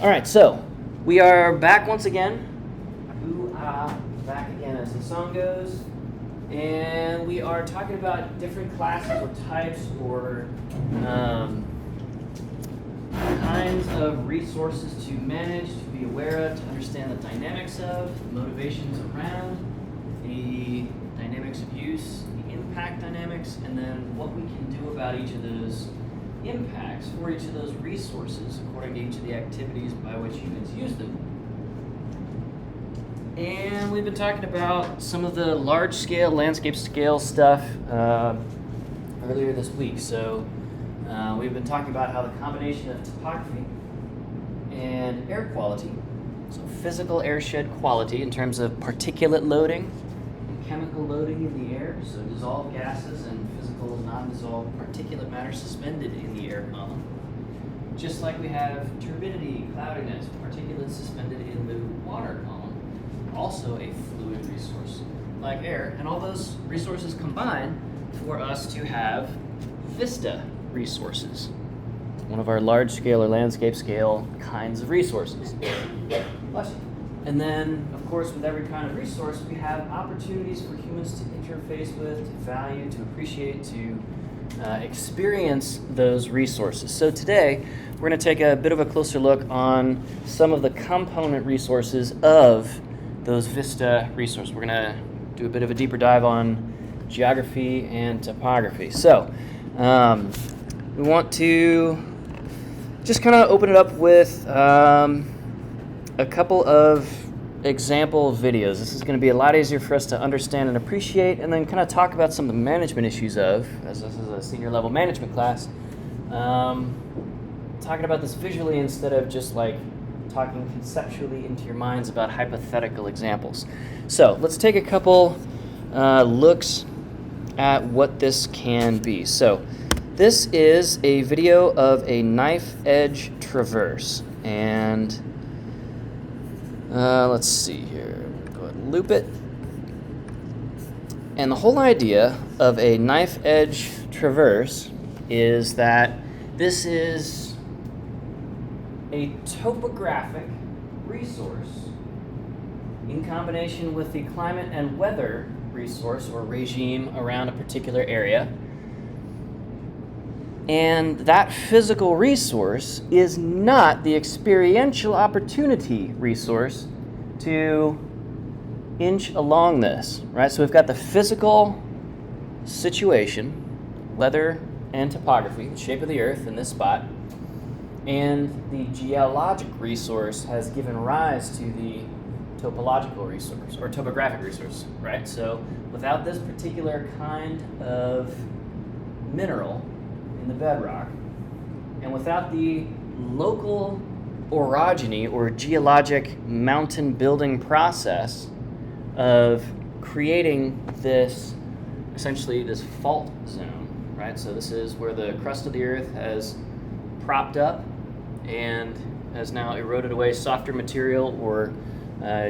All right, so we are back once again. Back again as the song goes. And we are talking about different classes or types or kinds of resources to manage, to be aware of, to understand the dynamics of, the motivations around, the dynamics of use, the impact dynamics, and then what we can do about each of those impacts for each of those resources according to each of the activities by which humans use them. And we've been talking about some of the large scale, landscape scale stuff earlier this week. So we've been talking about how the combination of topography and air quality, so physical airshed quality in terms of particulate loading and chemical loading in the air, so dissolved gases and physical non-dissolved particulate matter suspended in the air column. Just like we have turbidity, cloudiness, particulates suspended in the water column. Also a fluid resource like air, and all those resources combine for us to have vista resources, one of our large scale or landscape scale kinds of resources. And then, of course, with every kind of resource, we have opportunities for humans to interface with, to value, to appreciate, to experience those resources. So today, we're going to take a bit of a closer look on some of the component resources of those vista resources. We're going to do a bit of a deeper dive on geography and topography. So we want to just kind of open it up with a couple of example videos. This is going to be a lot easier for us to understand and appreciate, and then kind of talk about some of the management issues of, as this is a senior level management class, talking about this visually instead of just like talking conceptually into your minds about hypothetical examples. So let's take a couple looks at what this can be. So this is a video of a knife edge traverse, and let's see here. Go ahead and loop it. And the whole idea of a knife edge traverse is that this is a topographic resource in combination with the climate and weather resource or regime around a particular area. And that physical resource is not the experiential opportunity resource to inch along this, right? So we've got the physical situation, weather and topography, the shape of the earth in this spot, and the geologic resource has given rise to the topological resource or topographic resource, right? So without this particular kind of mineral in the bedrock, and without the local orogeny or geologic mountain building process of creating this, essentially this fault zone, right? So this is where the crust of the earth has propped up and has now eroded away softer material or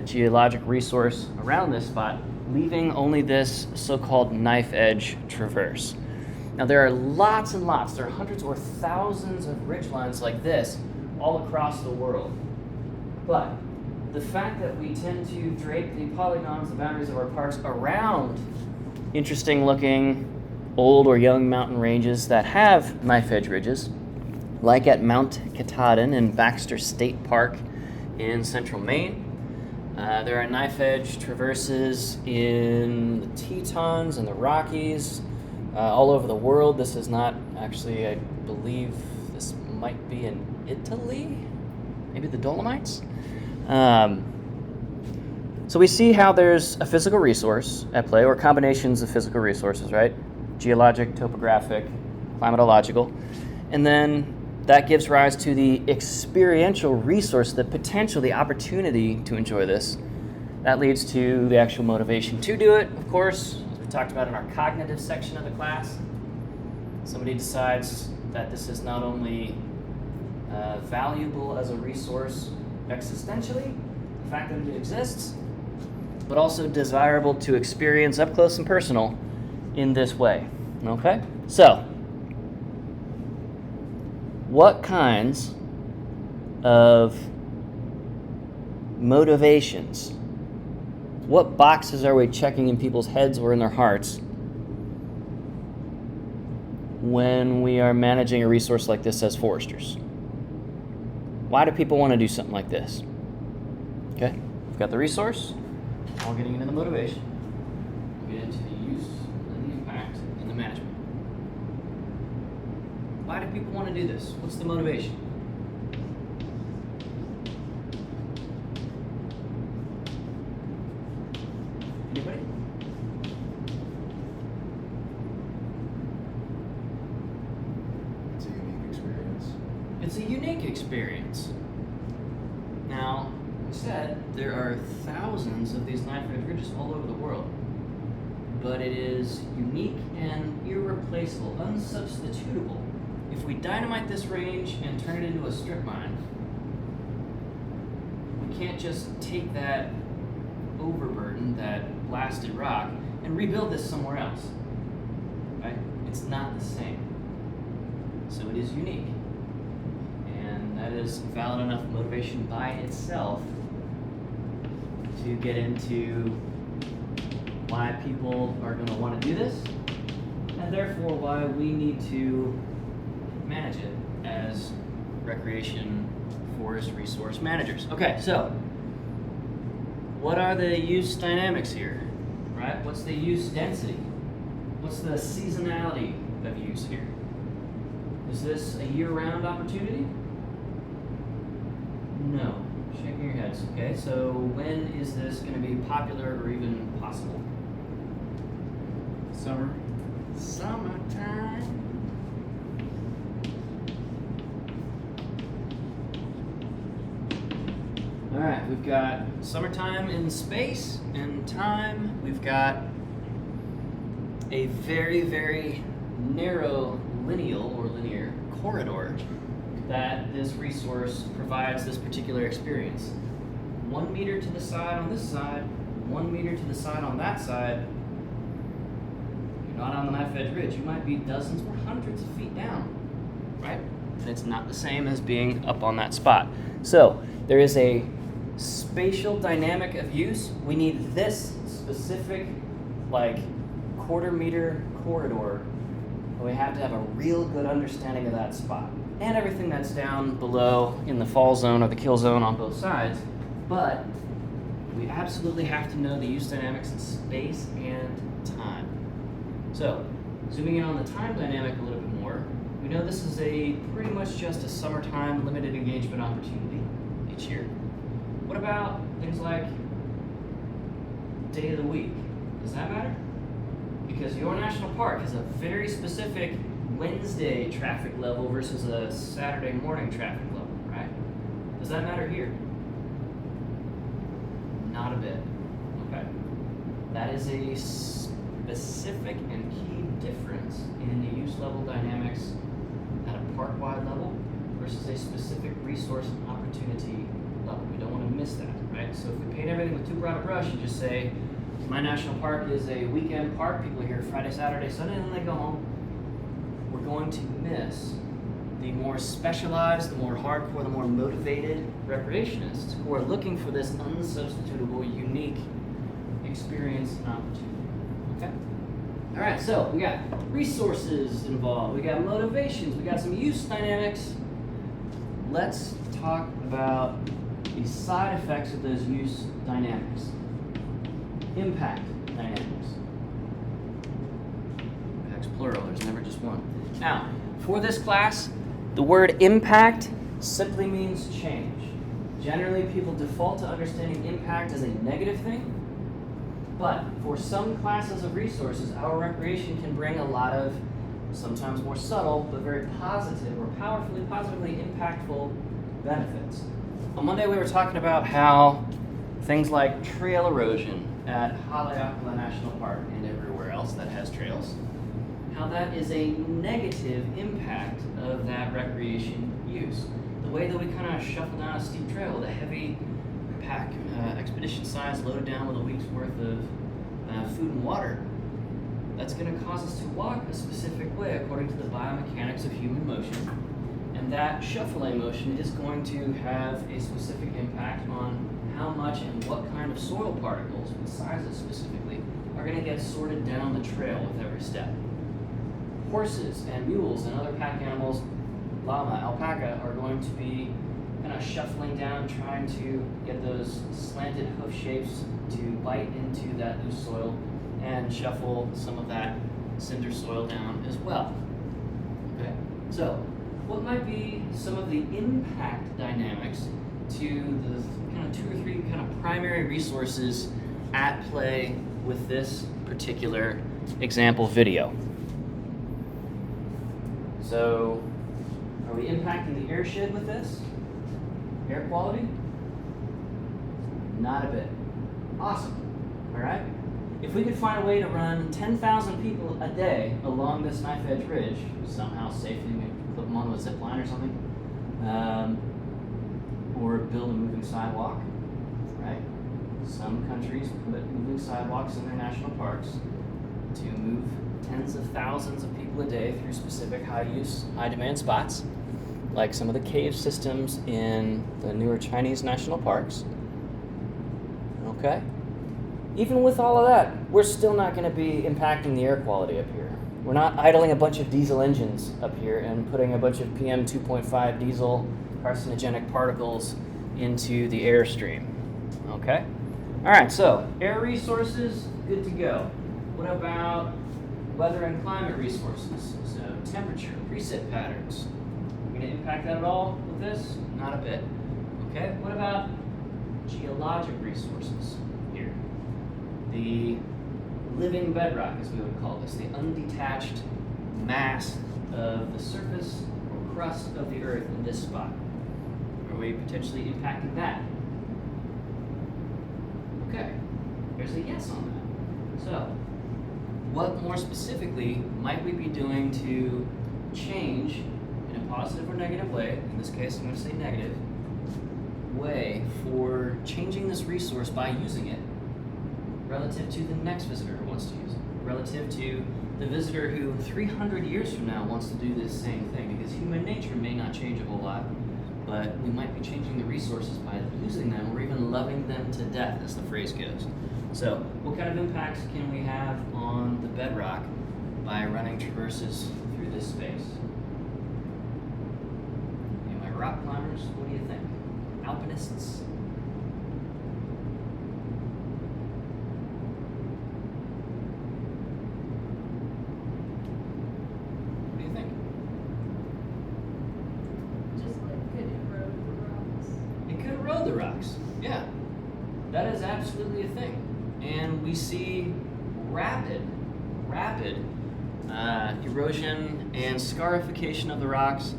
geologic resource around this spot, leaving only this so-called knife edge traverse. Now there are lots and lots, there are hundreds or thousands of ridgelines like this all across the world. But the fact that we tend to drape the polygons, the boundaries of our parks around interesting looking old or young mountain ranges that have knife edge ridges, like at Mount Katahdin in Baxter State Park in central Maine. There are knife edge traverses in the Tetons and the Rockies, all over the world. This is not actually, I believe this might be in Italy, maybe the Dolomites. So we see how there's a physical resource at play, or combinations of physical resources, right? Geologic, topographic, climatological, and then that gives rise to the experiential resource, the potential, the opportunity to enjoy this. That leads to the actual motivation to do it, of course, as we talked about in our cognitive section of the class. Somebody decides that this is not only valuable as a resource existentially, the fact that it exists, but also desirable to experience up close and personal in this way. Okay? So, what kinds of motivations. What boxes are we checking in people's heads or in their hearts when we are managing a resource like this as foresters? Why do people want to do something like this? Okay, we've got the resource. Now we're getting into the motivation. We'll get into the use and the impact and the management. Why do people want to do this? What's the motivation? Anybody? It's a unique experience. It's a unique experience. Now, like I said, there are thousands of these knife-edge ridges all over the world, but it is unique and irreplaceable, unsubstitutable. If we dynamite this range and turn it into a strip mine, we can't just take that overburden, that blasted rock, and rebuild this somewhere else. Right? It's not the same. So it is unique. And that is valid enough motivation by itself to get into why people are going to want to do this, and therefore why we need to manage it as recreation forest resource managers. Okay, so what are the use dynamics here, right? What's the use density? What's the seasonality of use here? Is this a year-round opportunity? No. Shaking your heads. Okay, so when is this going to be popular or even possible? Summer. Summertime. All right, we've got summertime in space and time. We've got a very, very narrow linear corridor that this resource provides this particular experience. 1 meter to the side on this side, 1 meter to the side on that side. You're not on the knife-edge ridge. You might be dozens or hundreds of feet down, right? And it's not the same as being up on that spot. So there is a spatial dynamic of use. We need this specific, like, quarter-meter corridor. And we have to have a real good understanding of that spot and everything that's down below in the fall zone or the kill zone on both sides. But we absolutely have to know the use dynamics in space and time. So, zooming in on the time dynamic a little bit more, we know this is a pretty much just a summertime limited engagement opportunity each year. What about things like day of the week? Does that matter? Because your national park has a very specific Wednesday traffic level versus a Saturday morning traffic level, right? Does that matter here? Not a bit. Okay. That is a specific and key difference in the use level dynamics at a park-wide level versus a specific resource and opportunity level. We don't want to miss that, right? So if we paint everything with too broad a brush and just say, my national park is a weekend park, people are here Friday, Saturday, Sunday, and then they go home, we're going to miss the more specialized, the more hardcore, the more motivated recreationists who are looking for this unsubstitutable, unique experience and opportunity. Okay? All right, so we got resources involved, we got motivations, we got some use dynamics. Let's talk about the side effects of those use dynamics. Impact dynamics. Impact's plural, there's never just one. Now, for this class, the word impact simply means change. Generally, people default to understanding impact as a negative thing, but for some classes of resources, our recreation can bring a lot of sometimes more subtle, but very positive or powerfully, positively impactful benefits. On Monday, we were talking about how things like trail erosion at Haleakala National Park and everywhere else that has trails, how that is a negative impact of that recreation use. The way that we kind of shuffle down a steep trail with a heavy pack, expedition size loaded down with a week's worth of food and water, that's going to cause us to walk a specific way according to the biomechanics of human motion. And that shuffling motion is going to have a specific impact on how much and what kind of soil particles, what sizes specifically, are going to get sorted down the trail with every step. Horses and mules and other pack animals, llama, alpaca, are going to be kind of shuffling down, trying to get those slanted hoof shapes to bite into that loose soil and shuffle some of that cinder soil down as well. Okay, so what might be some of the impact dynamics to the kind of 2 or 3 kind of primary resources at play with this particular example video? So, are we impacting the airshed with this? Air quality? Not a bit. Awesome. All right? If we could find a way to run 10,000 people a day along this knife edge ridge, somehow safely, maybe put them onto a zip line or something, or build a moving sidewalk, right? Some countries put moving sidewalks in their national parks to move tens of thousands of people a day through specific high-use, high-demand spots, like some of the cave systems in the newer Chinese national parks. Okay? Even with all of that, we're still not going to be impacting the air quality up here. We're not idling a bunch of diesel engines up here and putting a bunch of PM 2.5 diesel carcinogenic particles into the airstream. Okay? All right, so air resources, good to go. What about weather and climate resources? So temperature, precip patterns. Are we going to impact that at all with this? Not a bit. Okay, what about geologic resources here? The living bedrock, as we would call this, the undetached mass of the surface or crust of the earth in this spot. Are we potentially impacting that? Okay, there's a yes on that. So, what more specifically might we be doing to change in a positive or negative way, in this case I'm going to say negative, way for changing this resource by using it relative to the next visitor who wants to use it, relative to the visitor who 300 years from now wants to do this same thing, because human nature may not change a whole lot, but we might be changing the resources by using them or even loving them to death, as the phrase goes. So, what kind of impacts can we have on the bedrock by running traverses through this space? Am I rock climbers? What do you think? Alpinists? What do you think? Just like could erode the rocks. It could erode the rocks. Yeah, that is absolutely a thing. And we see rapid erosion and scarification of the rocks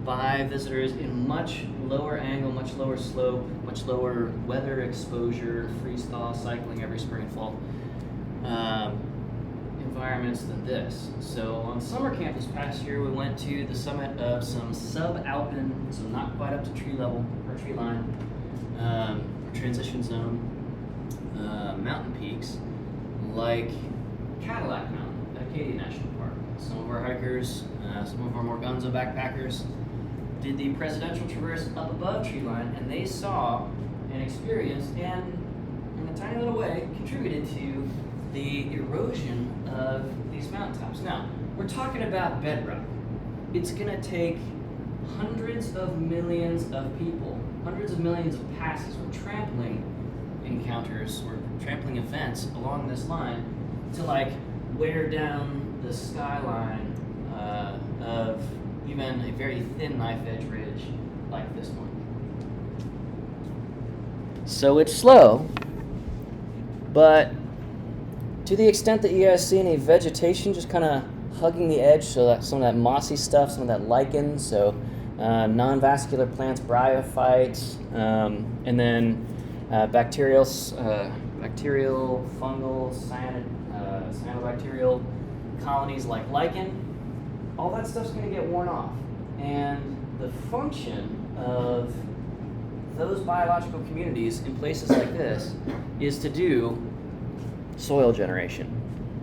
by visitors in much lower angle, much lower slope, much lower weather exposure, freeze-thaw cycling every spring and fall environments than this. So on summer camp this past year, we went to the summit of some subalpine, so not quite up to tree level or tree line, or transition zone mountain peaks like Cadillac Mountain at Acadia National Park. Some of our hikers, some of our more gonzo backpackers did the presidential traverse up above tree line, and they saw and experienced and in a tiny little way contributed to the erosion of these mountaintops. Now, we're talking about bedrock. It's going to take hundreds of millions of people, hundreds of millions of passes or trampling encounters or trampling events along this line to like wear down the skyline of even a very thin knife edge ridge like this one. So it's slow, but to the extent that you guys see any vegetation just kind of hugging the edge, so that some of that mossy stuff, some of that lichen, so non-vascular plants, bryophytes, and then bacterial, fungal, cyanobacterial colonies like lichen, all that stuff's going to get worn off. And the function of those biological communities in places like this is to do soil generation.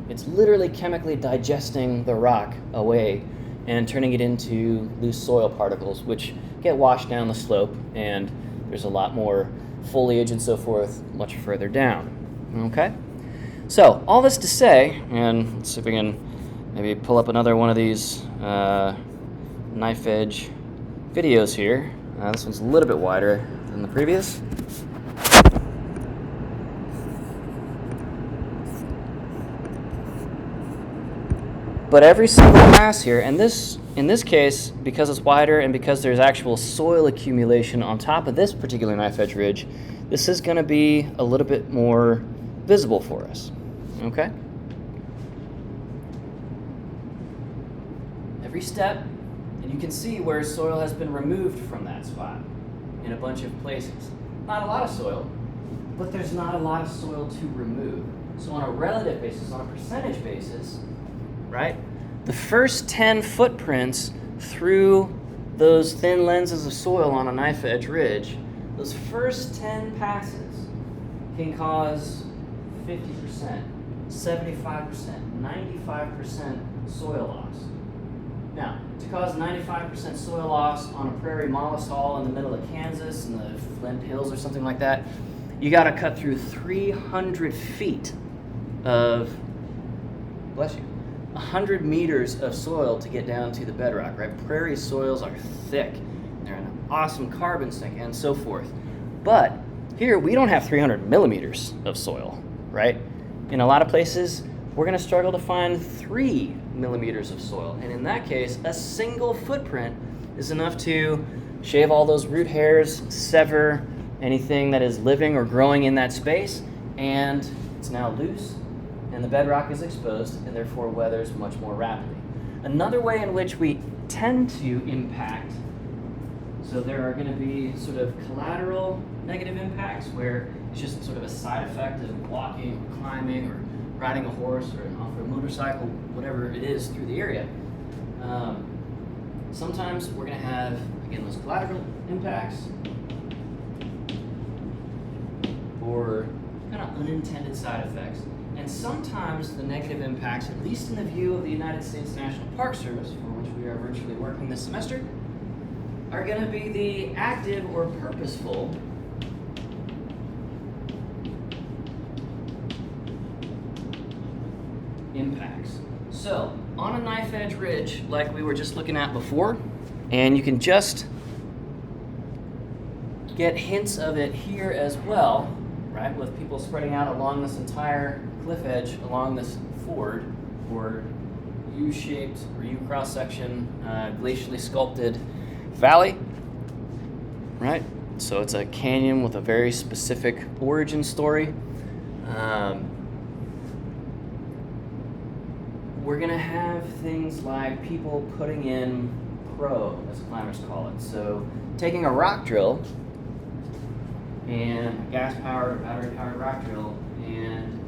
It's literally chemically digesting the rock away and turning it into loose soil particles, which get washed down the slope, and there's a lot more foliage and so forth much further down. Okay? So, all this to say, and let's see if we can maybe pull up another one of these knife edge videos here. This one's a little bit wider than the previous. But every single pass here, and in this case, because it's wider and because there's actual soil accumulation on top of this particular knife edge ridge, this is going to be a little bit more visible for us. Okay? Every step, and you can see where soil has been removed from that spot in a bunch of places. Not a lot of soil, but there's not a lot of soil to remove. So on a relative basis, on a percentage basis, right? The first 10 footprints through those thin lenses of soil on a knife edge ridge, those first 10 passes can cause 50%, 75%, 95% soil loss. Now, to cause 95% soil loss on a prairie mollisol in the middle of Kansas in the Flint Hills or something like that, you got to cut through 300 feet of, bless you, 100 meters of soil to get down to the bedrock, right? Prairie soils are thick. They're an awesome carbon sink and so forth. But here, we don't have 300 millimeters of soil, right? In a lot of places, we're going to struggle to find 3 millimeters of soil. And in that case, a single footprint is enough to shave all those root hairs, sever anything that is living or growing in that space, and it's now loose, and the bedrock is exposed, and therefore weathers much more rapidly. Another way in which we tend to impact, so there are going to be sort of collateral negative impacts where it's just sort of a side effect of walking or climbing or riding a horse or an off-road motorcycle, whatever it is, through the area. Sometimes we're going to have, again, those collateral impacts or kind of unintended side effects. And sometimes the negative impacts, at least in the view of the United States National Park Service, for which we are virtually working this semester, are going to be the active or purposeful impacts. So, on a knife edge ridge, like we were just looking at before, and you can just get hints of it here as well, right, with people spreading out along this entire cliff edge, along this ford, or U-shaped or U-cross-section, glacially sculpted valley, right? So it's a canyon with a very specific origin story. We're going to have things like people putting in crow, as climbers call it. So taking a rock drill, and a gas-powered, battery-powered rock drill, and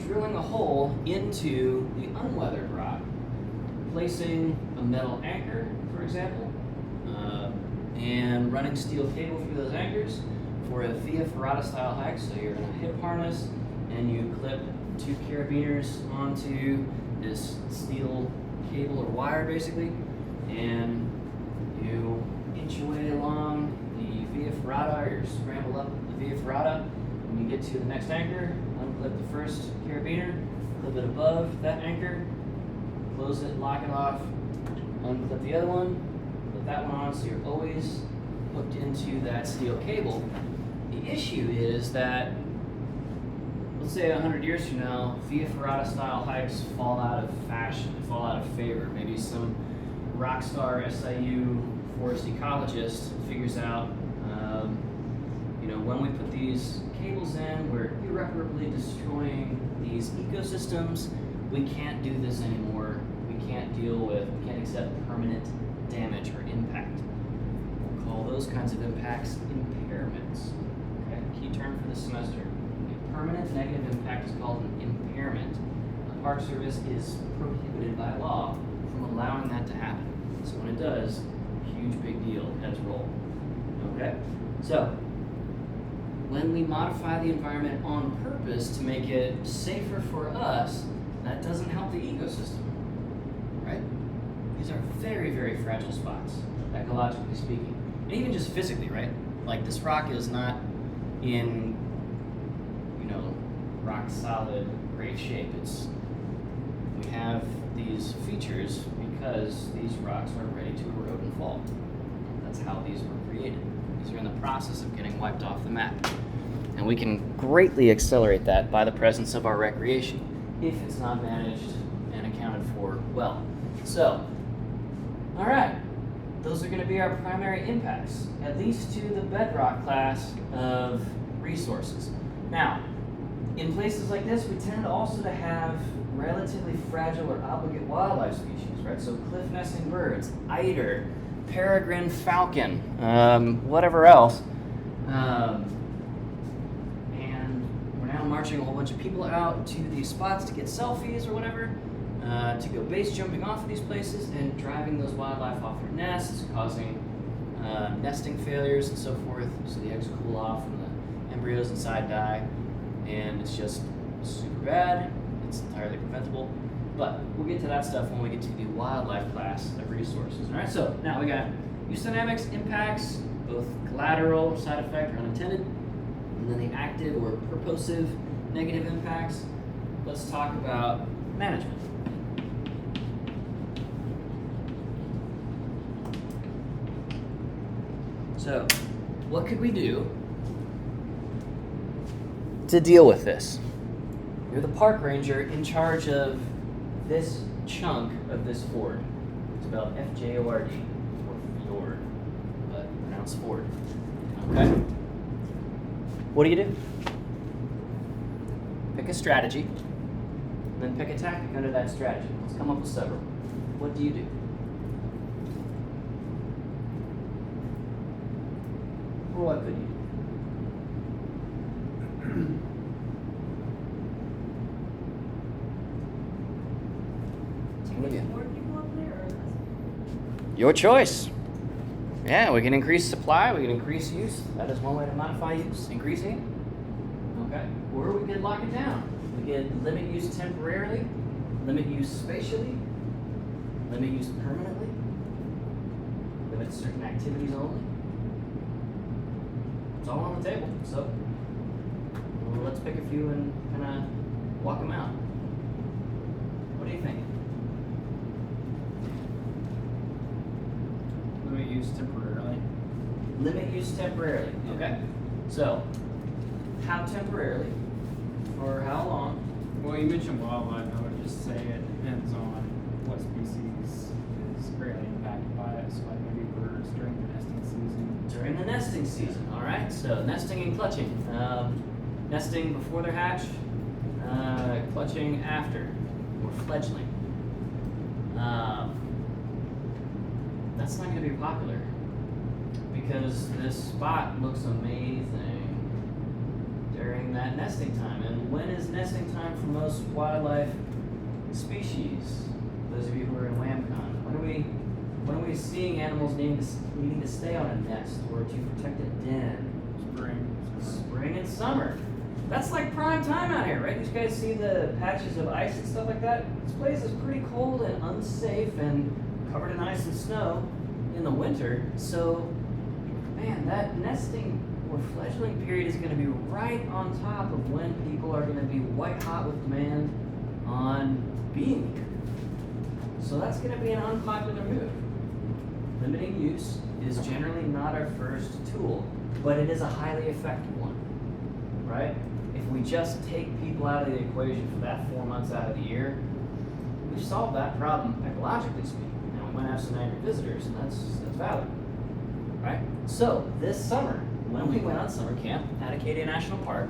drilling a hole into the unweathered rock, placing a metal anchor, for example, and running steel cable through those anchors for a via ferrata style hike. So you're in a hip harness, and you clip 2 carabiners onto this steel cable or wire, basically, and you inch your way along the via ferrata, or you scramble up the via ferrata. When you get to the next anchor, unclip the first carabiner, clip it above that anchor, close it, lock it off, unclip the other one, put that one on, so you're always hooked into that steel cable. The issue is that, let's say 100 years from now, via ferrata style hikes fall out of fashion, fall out of favor. Maybe some rock star SIU forest ecologist figures out, when we put these cables in, we're irreparably destroying these ecosystems. We can't do this anymore. We can't accept permanent damage or impact. We'll call those kinds of impacts impairments. Okay, key term for this semester. A permanent negative impact is called an impairment. The Park Service is prohibited by law from allowing that to happen. So when it does, huge big deal, heads roll. Okay? So, when we modify the environment on purpose to make it safer for us, that doesn't help the ecosystem, right? These are very, very fragile spots, ecologically speaking. And even just physically, right? Like this rock is not in, rock solid, great shape. We have these features because these rocks are ready to erode and fall. That's how these were created. These are in the process of getting wiped off the map. And we can greatly accelerate that by the presence of our recreation if it's not managed and accounted for well. So, all right, those are going to be our primary impacts, at least to the bedrock class of resources. Now, in places like this, we tend also to have relatively fragile or obligate wildlife species, right? So cliff nesting birds, eider, peregrine falcon, whatever else. And we're now marching a whole bunch of people out to these spots to get selfies or whatever, to go base jumping off of these places and driving those wildlife off their nests, causing nesting failures and so forth. So the eggs cool off and the embryos inside die. And it's just super bad. It's entirely preventable. But we'll get to that stuff when we get to the wildlife class of resources. All right, so now we got use dynamics, impacts, both collateral, side effect, or unintended, and then the active or purposive negative impacts. Let's talk about management. So, what could we do to deal with this? You're the park ranger in charge of this chunk of this fjord. It's spelled Fjord, or fjord, but pronounced ford. Okay? What do? Pick a strategy, and then pick a tactic under that strategy. Let's come up with several. What do you do? Or what could you do? More people up there or less? Your choice. Yeah, we can increase supply, we can increase use. That is one way to modify use, increasing. Okay. Or we could lock it down. We could limit use temporarily, limit use spatially, limit use permanently, limit certain activities only. It's all on the table. So let's pick a few and kind of walk them out. What do you think? Limit use temporarily. Limit use temporarily. Okay. So, how temporarily? For how long? Well, you mentioned wildlife. I would just say it depends on what species is greatly impacted by it. So, like maybe birds during the nesting season. During the nesting season. All right. So, nesting and clutching. Nesting before they're hatched. Clutching after, or fledgling. That's not going to be popular because this spot looks amazing during that nesting time. And when is nesting time for most wildlife species? Those of you who are in WAMCON, when are we seeing animals needing to stay on a nest or to protect a den? Spring and summer. That's like prime time out here, right? You guys see the patches of ice and stuff like that? This place is pretty cold and unsafe and covered in ice and snow in the winter. So, man, that nesting or fledgling period is going to be right on top of when people are going to be white hot with demand on being here. So that's going to be an unpopular move. Limiting use is generally not our first tool, but it is a highly effective one, right? If we just take people out of the equation for that 4 months out of the year, we've solved that problem ecologically speaking. Now we might have some angry visitors, and that's valid, right? So this summer, when we went on summer camp at Acadia National Park,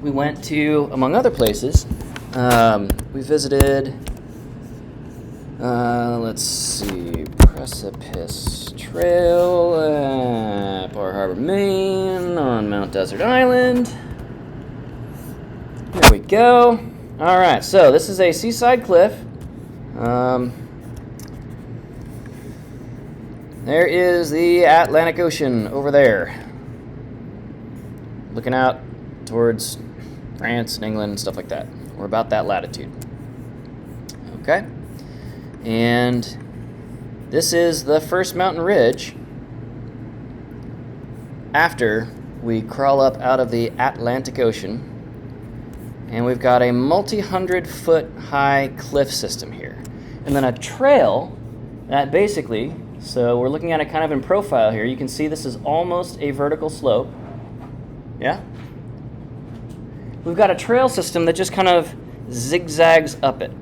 we went to, among other places, we visited, let's see, Precipice Trail at Bar Harbor, Maine, on Mount Desert Island. Here we go. All right, so this is a seaside cliff. There is the Atlantic Ocean over there, looking out towards France and England and stuff like that. We're about that latitude. Okay, and This is the first mountain ridge after we crawl up out of the Atlantic Ocean. And we've got a multi-hundred foot high cliff system here. And then a trail that basically, so we're looking at it kind of in profile here. You can see this is almost a vertical slope. Yeah? We've got a trail system that just kind of zigzags up it.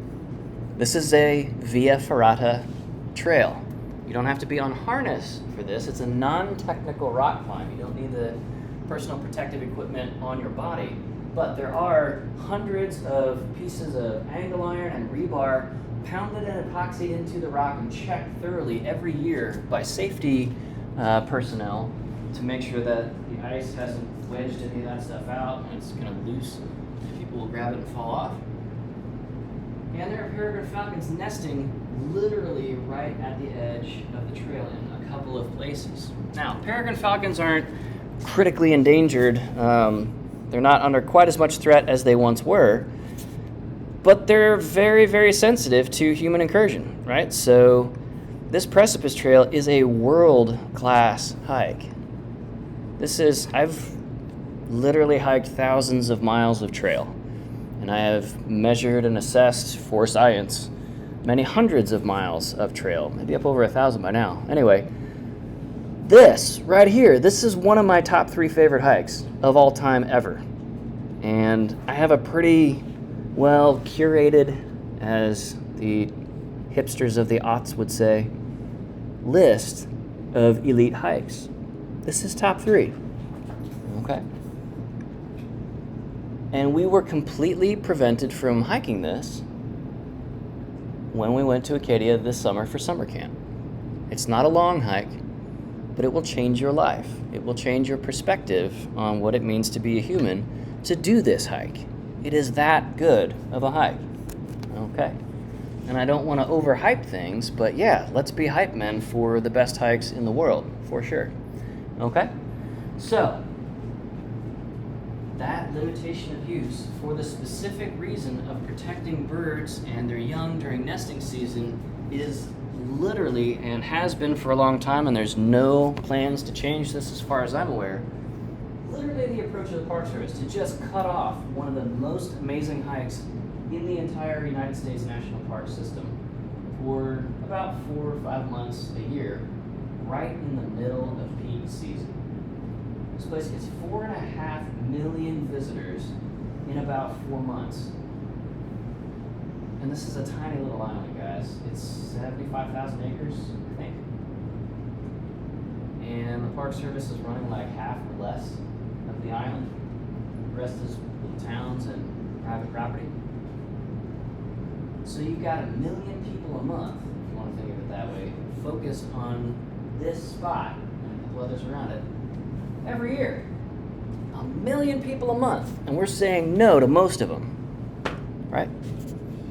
This is a via ferrata trail. You don't have to be on harness for this. It's a non-technical rock climb. You don't need the personal protective equipment on your body. But there are hundreds of pieces of angle iron and rebar pounded and epoxied into the rock and checked thoroughly every year by safety personnel to make sure that the ice hasn't wedged any of that stuff out and it's kind of loose and people will grab it and fall off. And there are peregrine falcons nesting literally right at the edge of the trail in a couple of places. Now, peregrine falcons aren't critically endangered. They're not under quite as much threat as they once were, but they're very, very sensitive to human incursion, right? So this precipice trail is a world-class hike. I've literally hiked thousands of miles of trail, and I have measured and assessed for science many hundreds of miles of trail, maybe up over 1,000 by now. Anyway, this right here, this is one of my top 3 favorite hikes of all time ever. And I have a pretty well curated, as the hipsters of the aughts would say, list of elite hikes. This is top 3. Okay. And we were completely prevented from hiking this when we went to Acadia this summer for summer camp. It's not a long hike, but it will change your life. It will change your perspective on what it means to be a human to do this hike. It is that good of a hike. Okay. And I don't want to overhype things, but yeah, let's be hype men for the best hikes in the world, for sure. Okay? So, that limitation of use for the specific reason of protecting birds and their young during nesting season is literally, and has been for a long time, and there's no plans to change this as far as I'm aware, literally the approach of the Park Service to just cut off one of the most amazing hikes in the entire United States National Park system for about 4 or 5 months a year, right in the middle of peak season. This place gets 4.5 million visitors in about 4 months. And this is a tiny little island, guys. It's 75,000 acres, I think. And the Park Service is running like half or less of the island. The rest is little towns and private property. So you've got 1 million people a month, if you want to think of it that way, focused on this spot and a couple others around it every year. 1 million people a month, and we're saying no to most of them, right?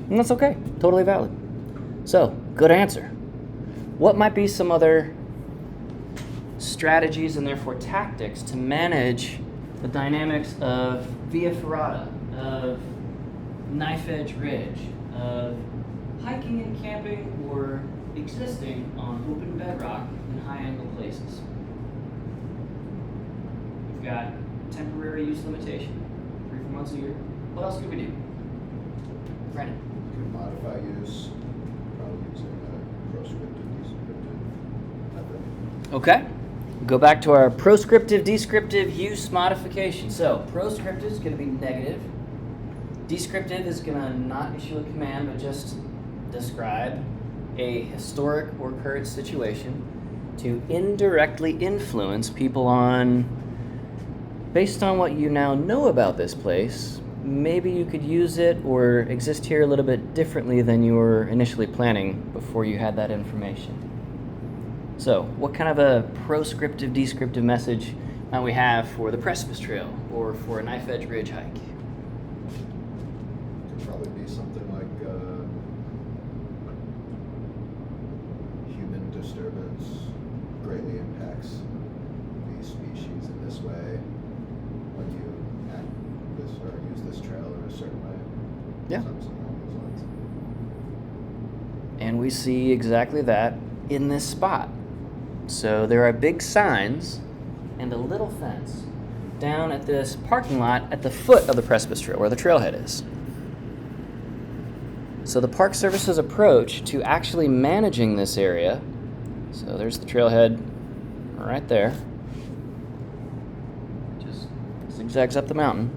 And that's okay, totally valid. So, good answer. What might be some other strategies and therefore tactics to manage the dynamics of via ferrata, of knife edge ridge, of hiking and camping or existing on open bedrock in high angle places? We've got temporary use limitation, 3 or 4 months a year. What else could we do? Brandon? Could modify use, probably using a proscriptive, descriptive method. Okay. Go back to our proscriptive, descriptive use modification. So, proscriptive is going to be negative. Descriptive is going to not issue a command, but just describe a historic or current situation to indirectly influence people on, based on what you now know about this place, maybe you could use it or exist here a little bit differently than you were initially planning before you had that information. So, what kind of a proscriptive, descriptive message might we have for the Precipice Trail or for a Knife Edge Ridge hike? Could probably be something like human disturbance greatly impacts the species in this way when you act this or use this trail in a certain way. Yeah. Something along those lines. And we see exactly that in this spot. So there are big signs and a little fence down at this parking lot at the foot of the Precipice Trail where the trailhead is. So the Park Service's approach to actually managing this area, so there's the trailhead right there, just zigzags up the mountain.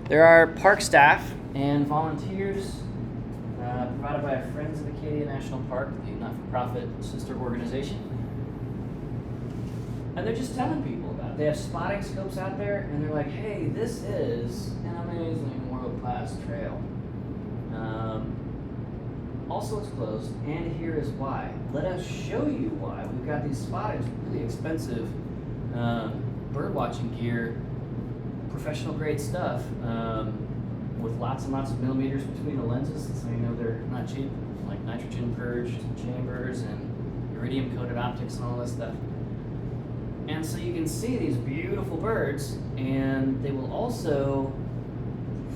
There are park staff and volunteers provided by Friends of Acadia National Park, the not-for-profit sister organization. And they're just telling people about it. They have spotting scopes out there, and they're like, hey, this is an amazing world-class trail. Also, it's closed, and here is why. Let us show you why. We've got these spotting, really expensive bird watching gear, professional grade stuff, with lots and lots of millimeters between the lenses, so you know they're not cheap, like nitrogen purged chambers and iridium coated optics and all this stuff. And so you can see these beautiful birds, and they will also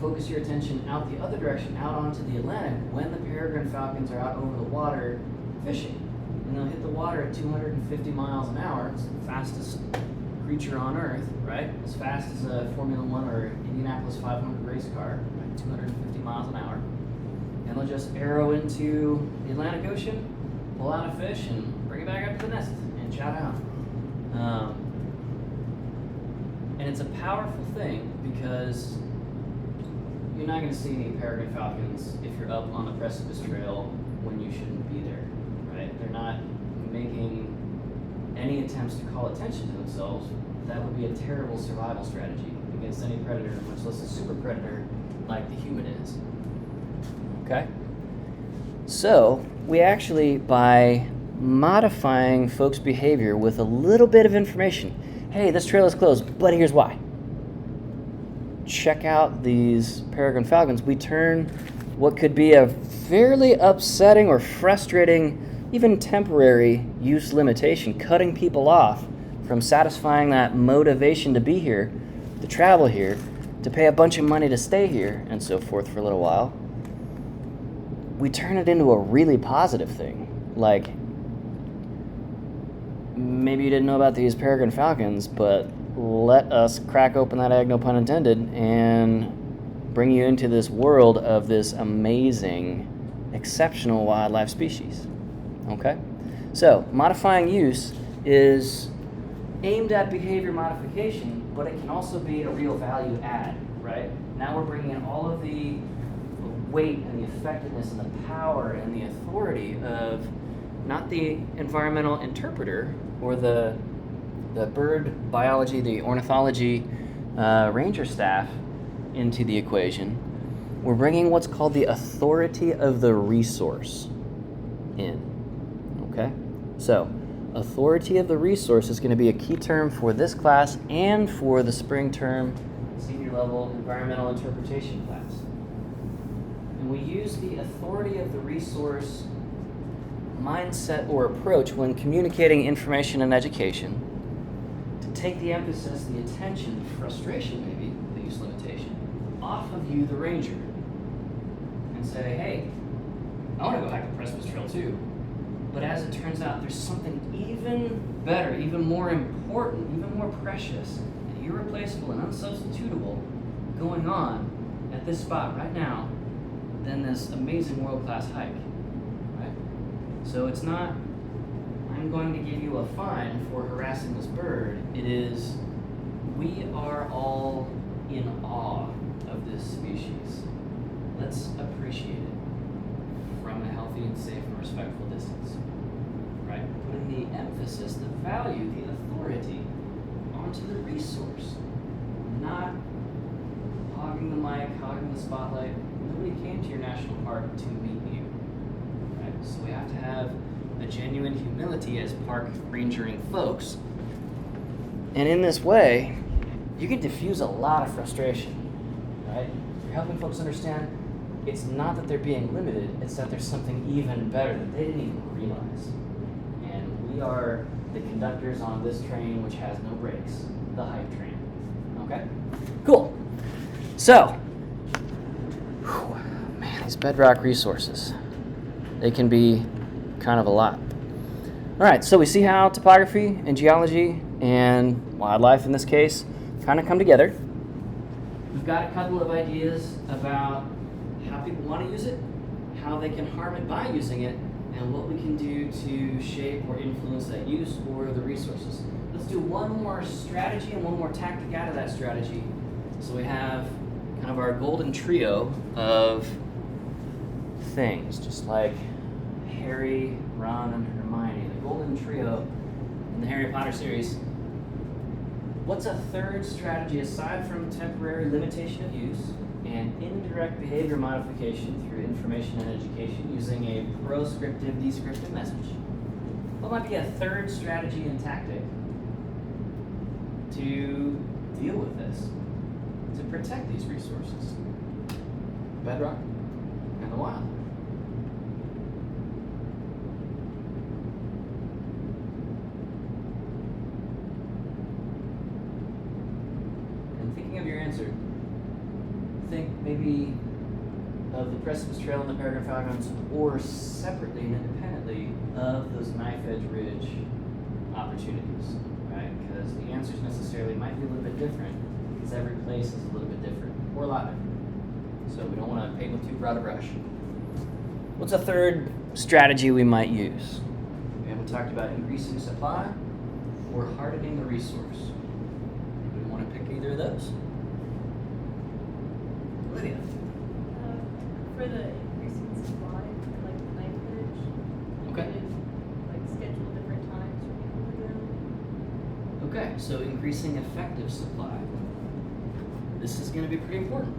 focus your attention out the other direction, out onto the Atlantic, when the peregrine falcons are out over the water fishing. And they'll hit the water at 250 miles an hour. It's the fastest creature on Earth, right? As fast as a Formula One or Indianapolis 500 race car, right? 250 miles an hour. And they'll just arrow into the Atlantic Ocean, pull out a fish, and bring it back up to the nest and chow down. And it's a powerful thing because you're not going to see any peregrine falcons if you're up on the Precipice Trail when you shouldn't be there, right? They're not making any attempts to call attention to themselves. That would be a terrible survival strategy against any predator, much less a super predator like the human is. Okay? So, we actually, by modifying folks' behavior with a little bit of information, hey, this trail is closed, but here's why. Check out these peregrine falcons. We turn what could be a fairly upsetting or frustrating, even temporary use limitation, cutting people off from satisfying that motivation to be here, to travel here, to pay a bunch of money to stay here, and so forth for a little while. We turn it into a really positive thing. Like, maybe you didn't know about these peregrine falcons, but let us crack open that egg, no pun intended, and bring you into this world of this amazing, exceptional wildlife species. Okay? So, modifying use is aimed at behavior modification, but it can also be a real value add, right? Now we're bringing in all of the weight and the effectiveness and the power and the authority of not the environmental interpreter or the bird biology, the ornithology ranger staff into the equation. We're bringing what's called the authority of the resource in. Okay? So, authority of the resource is going to be a key term for this class and for the spring term senior level environmental interpretation class. And we use the authority of the resource mindset or approach when communicating information and education to take the emphasis, the attention, the frustration maybe, the use limitation, off of you, the ranger, and say, hey, I want to go hike the Precipice Trail too. But as it turns out, there's something even better, even more important, even more precious, and irreplaceable and unsubstitutable going on at this spot right now than this amazing world-class hike, right? So it's not, I'm going to give you a fine for harassing this bird. It is, we are all in awe of this species. Let's appreciate it from a healthy and safe and respectful distance, right? Putting the emphasis, the value, the authority onto the resource, not hogging the mic, hogging the spotlight. Nobody came to your national park to meet you, right? So we have to have a genuine humility as park rangering folks. And in this way, you can diffuse a lot of frustration, right? You're helping folks understand it's not that they're being limited, it's that there's something even better that they didn't even realize. And we are the conductors on this train which has no brakes, the hype train. Okay? Cool. So, man, these bedrock resources, they can be kind of a lot. All right, so we see how topography and geology and wildlife, in this case, kind of come together. We've got a couple of ideas about how people want to use it, how they can harm it by using it, and what we can do to shape or influence that use or the resources. Let's do one more strategy and one more tactic out of that strategy. So we have kind of our golden trio of things, just like Harry, Ron, and Hermione, the golden trio in the Harry Potter series. What's a third strategy aside from temporary limitation of use and indirect behavior modification through information and education using a proscriptive, descriptive message? What might be a third strategy and tactic to deal with this, to protect these resources? Bedrock and the wild. And thinking of your answer, think maybe of the Precipice Trail and the Peregrine Falcons, or separately and independently of those knife edge ridge opportunities, right? Because the answers necessarily might be a little bit different, because every place is a little bit different, or a lot different. So we don't want to paint with too broad a brush. What's a third strategy we might use? We haven't talked about increasing supply or hardening the resource. Do we want to pick either of those? Lydia. For the increasing supply, like the knife bridge, Okay. we could, like schedule different times for people to go. Okay, so increasing effective supply. This is going to be pretty important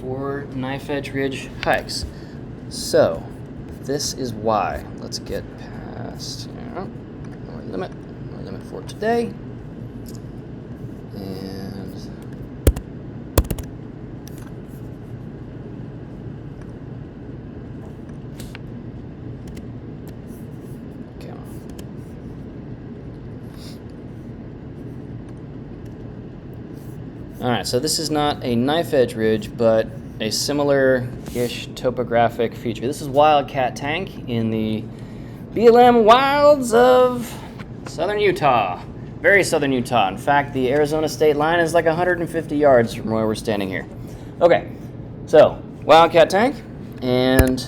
for knife edge ridge hikes. So, this is why. Let's get past our limit for today. And come on. All right, so this is not a knife edge ridge, but a similar-ish topographic feature. This is Wildcat Tank in the BLM wilds of southern Utah. Very southern Utah. In fact, the Arizona state line is like 150 yards from where we're standing here. Okay, so Wildcat Tank, and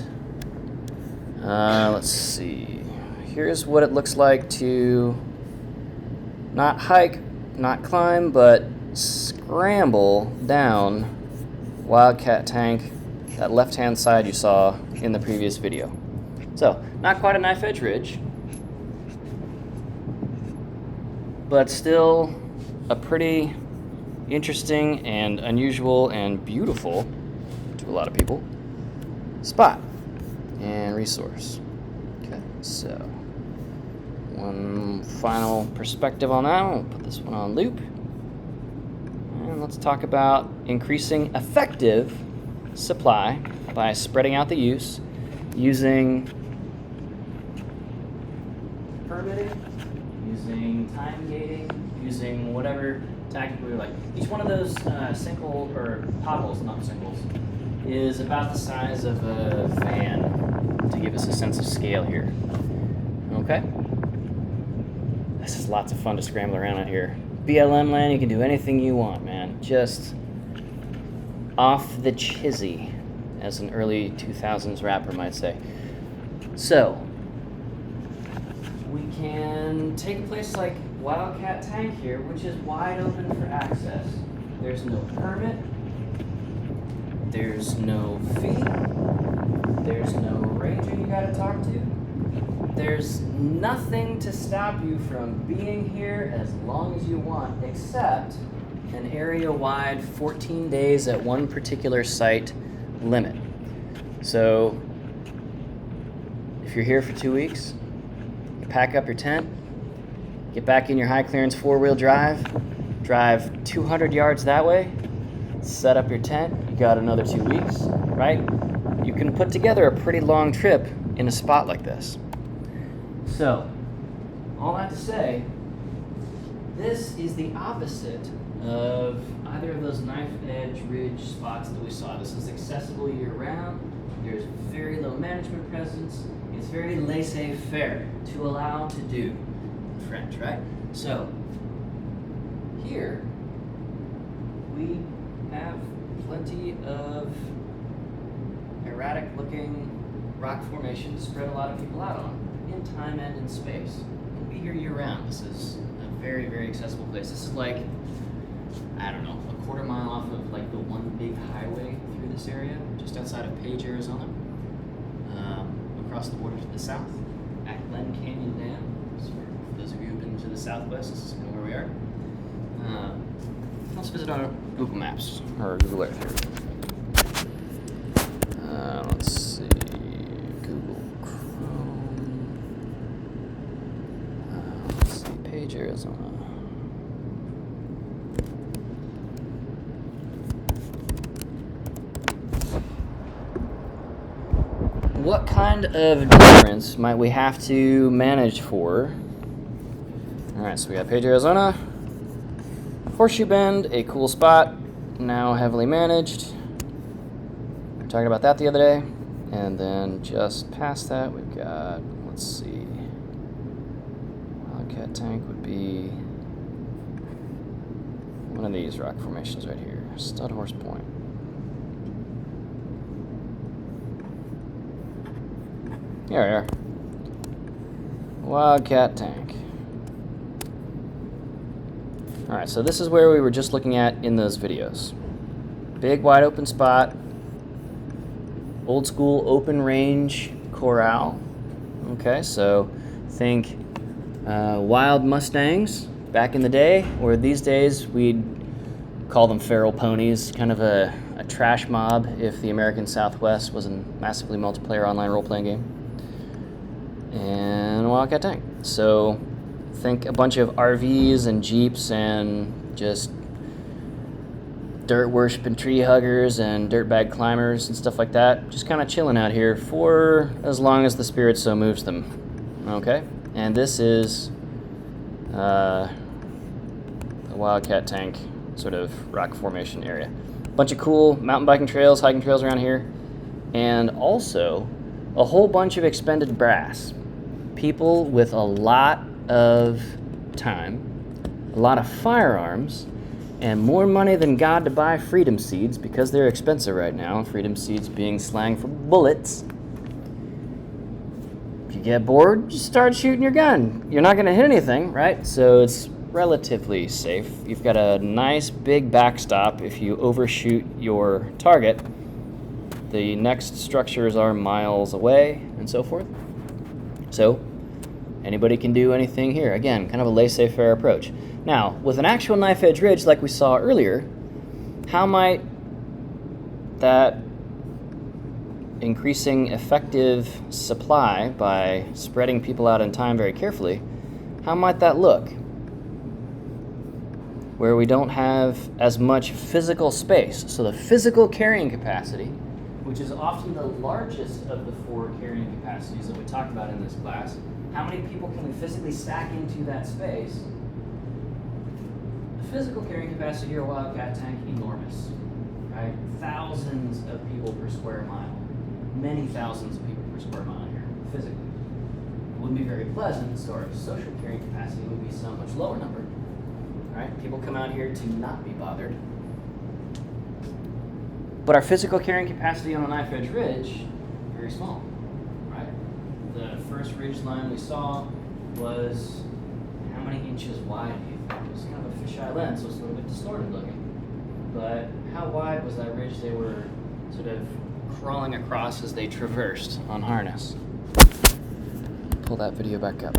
let's see. Here's what it looks like to not hike, not climb, but scramble down Wildcat Tank, that left-hand side you saw in the previous video. So, not quite a knife edge ridge, but still a pretty interesting and unusual and beautiful, to a lot of people, spot and resource. Okay, so one final perspective on that. We'll put this one on loop. And let's talk about increasing effective supply by spreading out the use, using permitting, using time gating, using whatever tactic we like. Each one of those sinkhole or potholes, not sinkholes, is about the size of a fan to give us a sense of scale here. Okay? This is lots of fun to scramble around out here. BLM land, you can do anything you want, man. Just off the chizzy, as an early 2000s rapper might say. So, we can take a place like Wildcat Tank here, which is wide open for access. There's no permit, there's no fee, there's no ranger you gotta talk to. There's nothing to stop you from being here as long as you want, except an area-wide 14 days at one particular site limit. So, if you're here for 2 weeks, you pack up your tent, get back in your high clearance four-wheel drive 200 yards that way, set up your tent, you got another 2 weeks, right? You can put together a pretty long trip in a spot like this. So, all that to say, this is the opposite of either of those knife edge ridge spots that we saw. This is accessible year-round. There's very low management presence. It's very laissez-faire to allow to do in French, right? So here we have plenty of erratic-looking rock formations to spread a lot of people out on in time and in space. You can be here year-round. This is a very, very accessible place. This is like, I don't know, a quarter mile off of like the one big highway through this area, just outside of Page, Arizona, across the border to the south at Glen Canyon Dam. So for those of you who've been to the Southwest, this is kind of where we are. Let's visit our Google Maps, or Google Earth here. Let's see, Google Chrome. Let's see, Page, Arizona. What kind of difference might we have to manage for? All right, so we got Page, Arizona. Horseshoe Bend, a cool spot, now heavily managed. We were talking about that the other day. And then just past that, we've got, let's see, Wildcat Tank would be one of these rock formations right here, Stud Horse Point. Here we are. Wildcat Tank. Alright, so this is where we were just looking at in those videos. Big wide open spot. Old school open range corral. Okay, so think wild Mustangs back in the day, or these days we'd call them feral ponies, kind of a trash mob if the American Southwest was a massively multiplayer online role-playing game. And a Wildcat Tank. So think a bunch of RVs and Jeeps and just dirt worshiping tree huggers and dirtbag climbers and stuff like that. Just kind of chilling out here for as long as the spirit so moves them. Okay? And this is the Wildcat Tank sort of rock formation area. Bunch of cool mountain biking trails, hiking trails around here. And also a whole bunch of expended brass. People with a lot of time, a lot of firearms, and more money than God to buy freedom seeds because they're expensive right now. Freedom seeds being slang for bullets. If you get bored, just start shooting your gun. You're not going to hit anything, right? So it's relatively safe. You've got a nice big backstop if you overshoot your target. The next structures are miles away and so forth. So anybody can do anything here. Again, kind of a laissez-faire approach. Now, with an actual knife edge ridge like we saw earlier, how might that increasing effective supply by spreading people out in time very carefully, how might that look? Where we don't have as much physical space. So the physical carrying capacity, which is often the largest of the four carrying capacities that we talked about in this class, how many people can we physically stack into that space? The physical carrying capacity here at Wildcat Tank, enormous, right? Thousands of people per square mile. Many thousands of people per square mile here, physically. It wouldn't be very pleasant, so our social carrying capacity would be some much lower number, right? People come out here to not be bothered. But our physical carrying capacity on a knife edge ridge, very small, right? The first ridge line we saw was how many inches wide do you think? It was kind of a fisheye lens, so it's a little bit distorted looking. But how wide was that ridge they were sort of crawling across as they traversed on harness? Pull that video back up.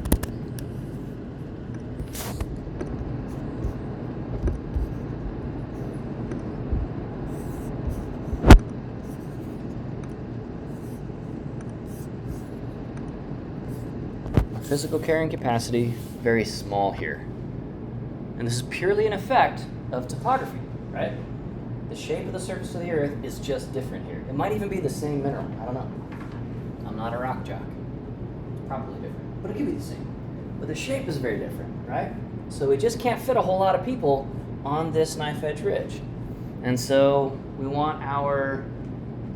Physical carrying capacity, very small here. And this is purely an effect of topography, right? The shape of the surface of the earth is just different here. It might even be the same mineral, I don't know. I'm not a rock jock. It's probably different, but it could be the same. But the shape is very different, right? So we just can't fit a whole lot of people on this knife edge ridge. And so we want our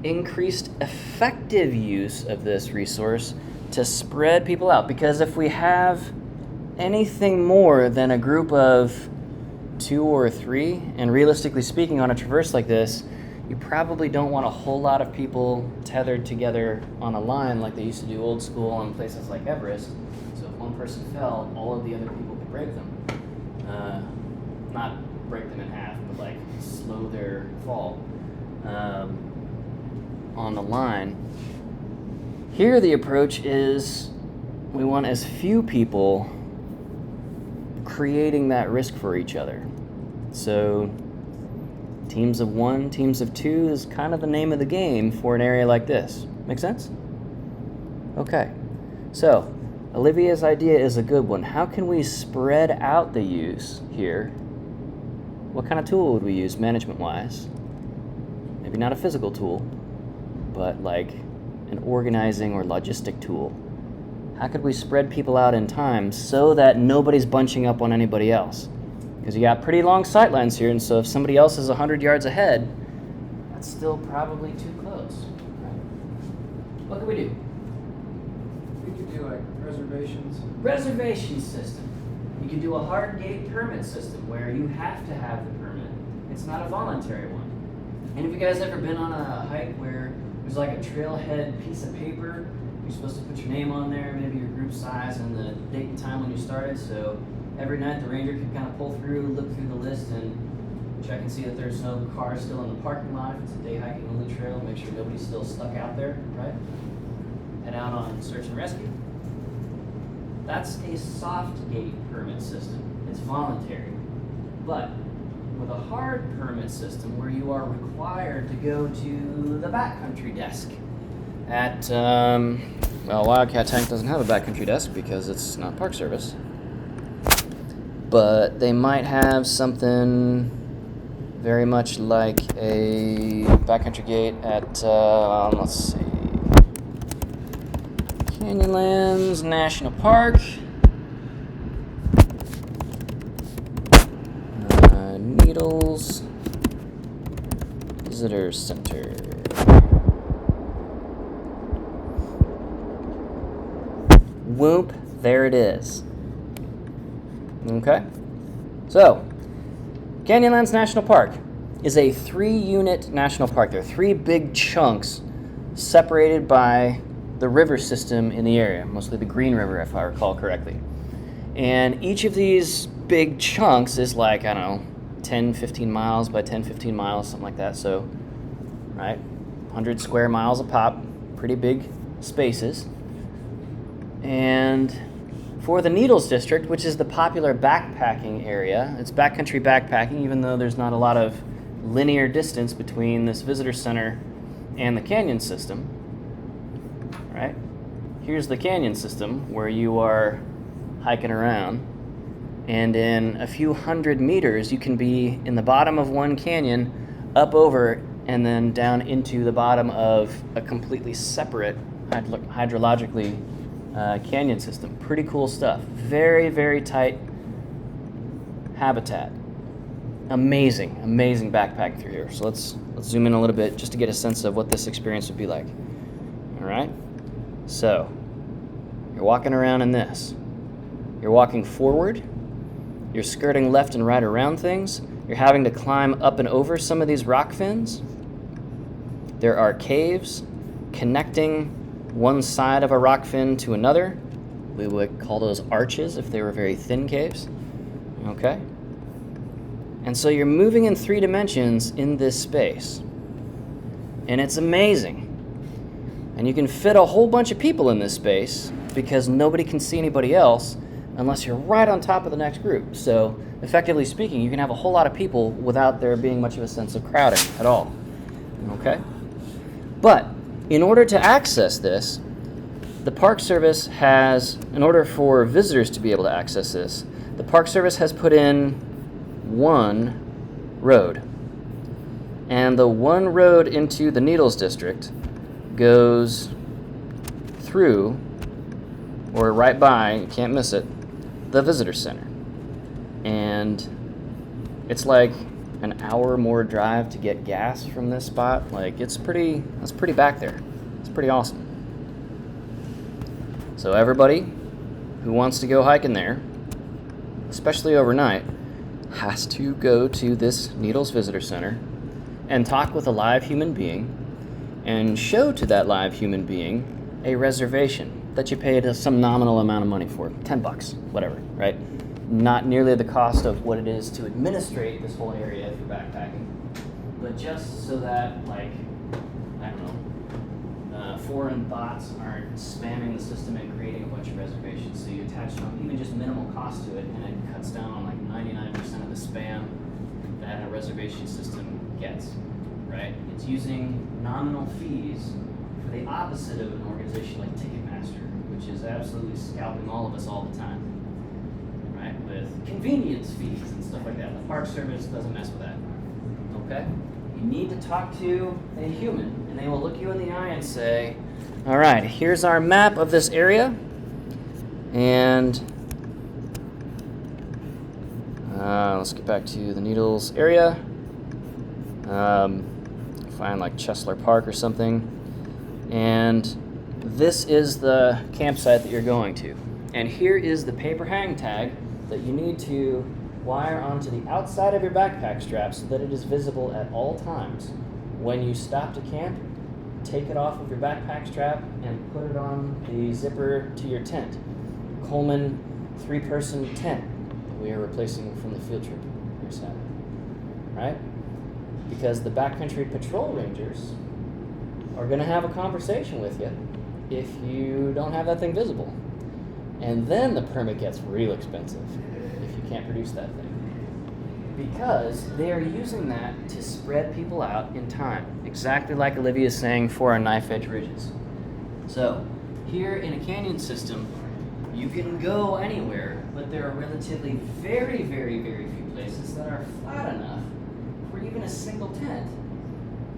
increased effective use of this resource to spread people out. Because if we have anything more than a group of 2 or 3, and realistically speaking, on a traverse like this, you probably don't want a whole lot of people tethered together on a line like they used to do old school on places like Everest. So if one person fell, all of the other people could break them. Not break them in half, but like slow their fall on the line. Here the approach is we want as few people creating that risk for each other. So teams of 1, teams of 2 is kind of the name of the game for an area like this. Make sense? Okay. So Olivier's idea is a good one. How can we spread out the use here? What kind of tool would we use management-wise? Maybe not a physical tool, but like an organizing or logistic tool. How could we spread people out in time so that nobody's bunching up on anybody else? Because you got pretty long sight lines here, and so if somebody else is 100 yards ahead, that's still probably too close. Right? What can we do? We could do like reservations. Reservation system. You could do a hard gate permit system where you have to have the permit. It's not a voluntary one. And have you guys ever been on a hike where there's like a trailhead piece of paper? You're supposed to put your name on there, maybe your group size, and the date and time when you started. So every night the ranger could kind of pull through, look through the list, and check and see that there's no cars still in the parking lot. If it's a day hiking only trail, make sure nobody's still stuck out there, right? Head out on search and rescue. That's a soft gate permit system. It's voluntary. But with a hard permit system where you are required to go to the backcountry desk at, well, Wildcat Tank doesn't have a backcountry desk because it's not Park Service. But they might have something very much like a backcountry gate at, let's see, Canyonlands National Park. Needles Visitor Center. Whoop, there it is. Okay, so Canyonlands National Park is a 3-unit national park. There are 3 big chunks separated by the river system in the area, mostly the Green River, if I recall correctly. And each of these big chunks is like, I don't know, 10, 15 miles by 10, 15 miles, something like that. So, right, 100 square miles a pop, pretty big spaces. And for the Needles District, which is the popular backpacking area, it's backcountry backpacking, even though there's not a lot of linear distance between this visitor center and the canyon system, right? Here's the canyon system where you are hiking around, and in a few hundred meters, you can be in the bottom of one canyon, up over, and then down into the bottom of a completely separate hydrologically canyon system. Pretty cool stuff. Very, very tight habitat. Amazing, amazing backpack through here. So let's zoom in a little bit just to get a sense of what this experience would be like. All right. So you're walking around in this. You're walking forward. You're skirting left and right around things. You're having to climb up and over some of these rock fins. There are caves connecting one side of a rock fin to another. We would call those arches if they were very thin caves. Okay? And so you're moving in 3 dimensions in this space. And it's amazing. And you can fit a whole bunch of people in this space because nobody can see anybody else unless you're right on top of the next group. So, effectively speaking, you can have a whole lot of people without there being much of a sense of crowding at all. Okay? But in order to access this, the Park Service has, in order for visitors to be able to access this, the Park Service has put in one road. And the one road into the Needles District goes through, or right by, you can't miss it, the visitor center. And it's like an hour more drive to get gas from this spot. Like, it's pretty back there. It's pretty awesome. So everybody who wants to go hiking there, especially overnight, has to go to this Needles Visitor Center and talk with a live human being and show to that live human being a reservation that you paid some nominal amount of money for, $10, whatever, right? Not nearly the cost of what it is to administrate this whole area if you're backpacking, but just so that, like, I don't know, foreign bots aren't spamming the system and creating a bunch of reservations. So you attach some, even just minimal cost to it, and it cuts down on like 99% of the spam that a reservation system gets, right? It's using nominal fees for the opposite of an organization like Ticketmaster, which is absolutely scalping all of us all the time, right? With convenience fees and stuff like that. The Park Service doesn't mess with that, okay? You need to talk to a human, and they will look you in the eye and say, all right, here's our map of this area, and let's get back to the Needles area. Find like Chesler Park or something, and this is the campsite that you're going to. And here is the paper hang tag that you need to wire onto the outside of your backpack strap so that it is visible at all times. When you stop to camp, take it off of your backpack strap and put it on the zipper to your tent. Coleman 3-person tent that we are replacing from the field trip here Saturday, right? Because the backcountry patrol rangers are going to have a conversation with you if you don't have that thing visible. And then the permit gets real expensive if you can't produce that thing. Because they are using that to spread people out in time. Exactly like Olivia is saying for our knife edge ridges. So, here in a canyon system, you can go anywhere, but there are relatively very, very, very few places that are flat enough for even a single tent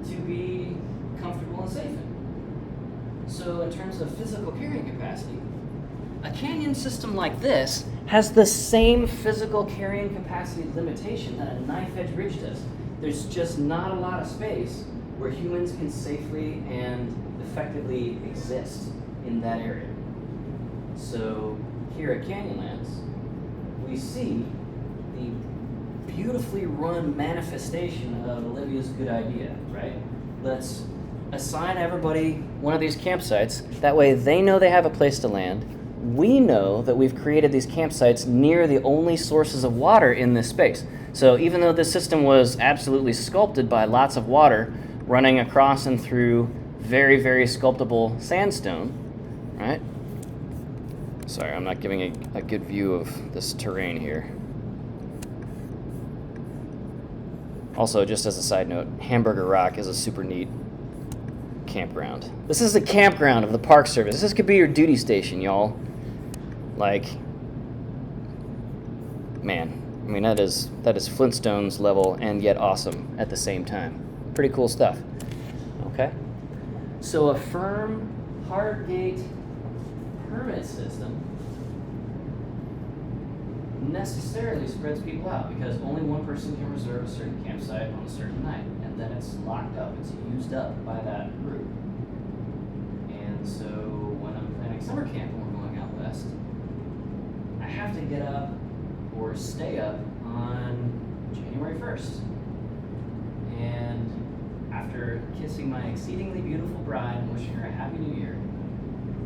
to be comfortable and safe in. So in terms of physical carrying capacity, a canyon system like this has the same physical carrying capacity limitation that a knife edge ridge does. There's just not a lot of space where humans can safely and effectively exist in that area. So here at Canyonlands, we see the beautifully run manifestation of Olivia's good idea, right? Let's assign everybody one of these campsites. That way they know they have a place to land. We know that we've created these campsites near the only sources of water in this space. So even though this system was absolutely sculpted by lots of water running across and through very, very sculptable sandstone, right? Sorry, I'm not giving a good view of this terrain here. Also, just as a side note, Hamburger Rock is a super neat campground. This is the campground of the Park Service. This could be your duty station, y'all. Like, man, I mean, that is Flintstones level and yet awesome at the same time. Pretty cool stuff. Okay? So a firm, hard gate permit system necessarily spreads people out because only one person can reserve a certain campsite on a certain night, and then it's locked up, it's used up by that group. And so when I'm planning summer camp and we're going out west, I have to get up or stay up on January 1st. And after kissing my exceedingly beautiful bride and wishing her a Happy New Year,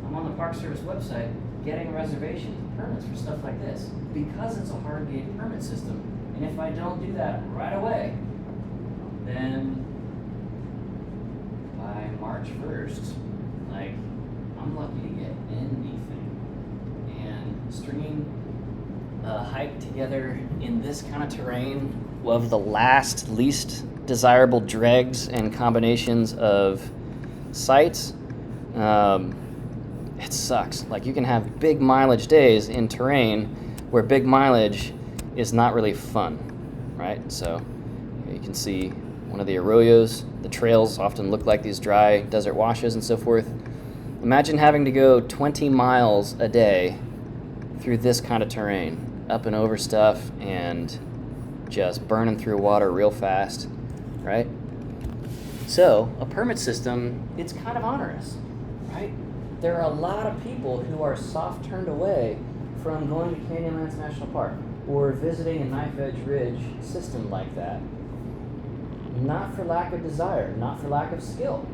I'm on the Park Service website getting reservations and permits for stuff like this because it's a hard gate permit system. And if I don't do that right away, then by March 1st, like, I'm lucky to get anything. And stringing a hike together in this kind of terrain of the last least desirable dregs and combinations of sites, it sucks. Like, you can have big mileage days in terrain where big mileage is not really fun, right? So you can see one of the arroyos. The trails often look like these dry desert washes and so forth. Imagine having to go 20 miles a day through this kind of terrain, up and over stuff, and just burning through water real fast, right? So a permit system, it's kind of onerous, right? There are a lot of people who are soft turned away from going to Canyonlands National Park or visiting a Knife Edge Ridge system like that. Not for lack of desire, not for lack of skill,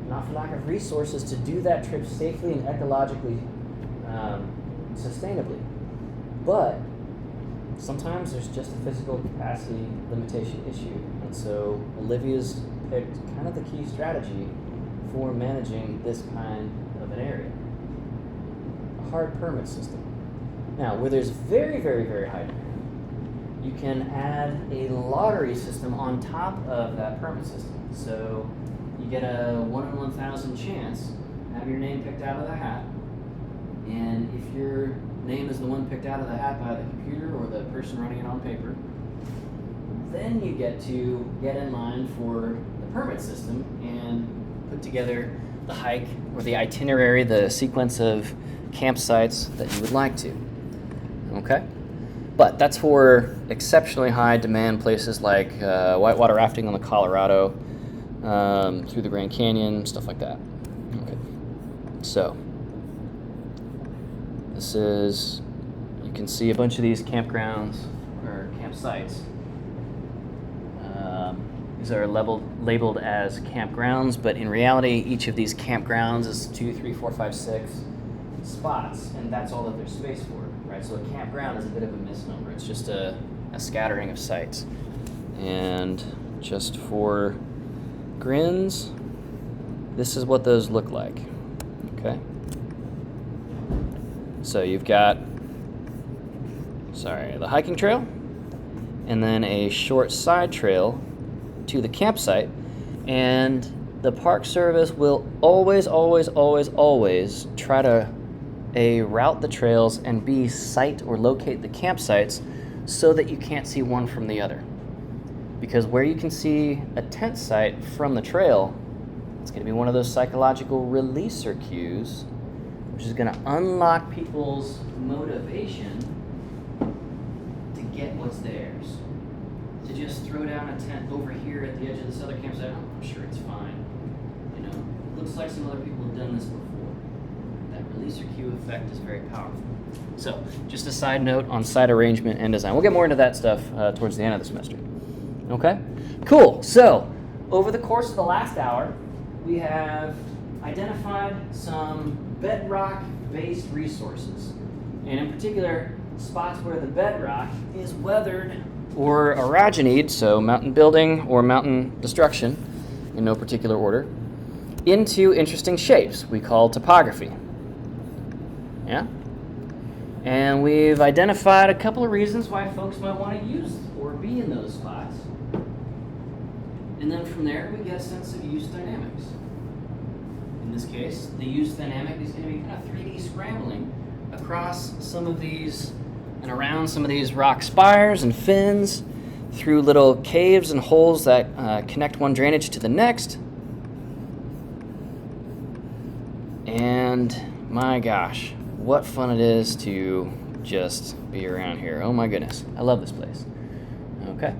not for lack of resources to do that trip safely and ecologically sustainably. But sometimes there's just a physical capacity limitation issue. And so Olivia's picked kind of the key strategy for managing this kind of an area. A hard permit system. Now, where there's very, very, very high demand, you can add a lottery system on top of that permit system. So you get a 1 in 1,000 chance to have your name picked out of the hat. And if your name is the one picked out of the hat by the computer or the person running it on paper, then you get to get in line for the permit system and put together the hike or the itinerary, the sequence of campsites that you would like to. Okay? But that's for exceptionally high demand places like whitewater rafting on the Colorado, through the Grand Canyon, stuff like that. Okay. So this is, you can see a bunch of these campgrounds or campsites. These are labeled as campgrounds, but in reality, each of these campgrounds is 2, 3, 4, 5, 6 spots, and that's all that there's space for, right? So a campground is a bit of a misnomer. It's just a scattering of sites. And just for grins, this is what those look like, okay? So you've got, the hiking trail, and then a short side trail to the campsite, and the Park Service will always try to route the trails and site or locate the campsites so that you can't see one from the other. Because where you can see a tent site from the trail, it's going to be one of those psychological releaser cues, which is going to unlock people's motivation to get what's theirs. To just throw down a tent over here at the edge of this other campsite, oh, I'm sure it's fine. You know, it looks like some other people have done this before. That releaser cue effect is very powerful. So, just a side note on site arrangement and design. We'll get more into that stuff towards the end of the semester. Okay? Cool. So, over the course of the last hour, we have identified some bedrock-based resources. And in particular, spots where the bedrock is weathered or orogenied, so mountain building or mountain destruction, in no particular order, into interesting shapes we call topography. Yeah? And we've identified a couple of reasons why folks might want to use or be in those spots. And then from there, we get a sense of use dynamics. In this case, the use dynamic is going to be kind of 3D scrambling across some of these and around some of these rock spires and fins, through little caves and holes that connect one drainage to the next. And my gosh, what fun it is to just be around here. Oh my goodness, I love this place. Okay.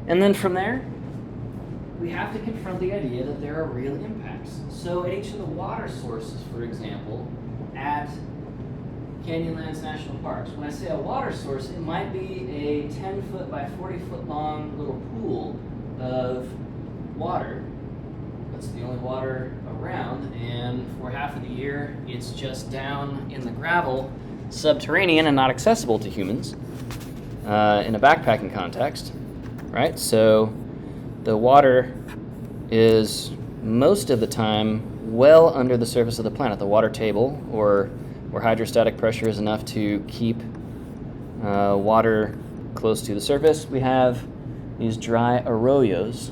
And then from there, we have to confront the idea that there are real impacts. So at each of the water sources, for example, at Canyonlands National Parks, when I say a water source, it might be a 10-foot by 40-foot long little pool of water. That's the only water around, and for half of the year, it's just down in the gravel, subterranean and not accessible to humans in a backpacking context, right? So the water is most of the time well under the surface of the planet, the water table, or where hydrostatic pressure is enough to keep water close to the surface. We have these dry arroyos,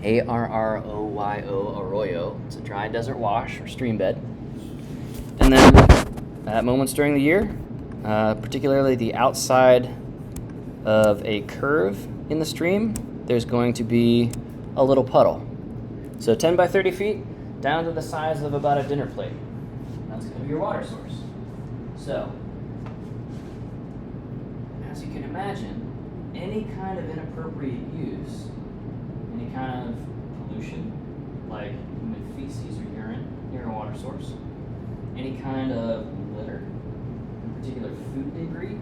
A-R-R-O-Y-O, arroyo. It's a dry desert wash or stream bed. And then at moments during the year, particularly the outside of a curve in the stream, there's going to be a little puddle. So 10 by 30 feet, down to the size of about a dinner plate. That's going to be your water source. So, as you can imagine, any kind of inappropriate use, any kind of pollution, like human feces or urine near a water source, any kind of litter, in particular food debris.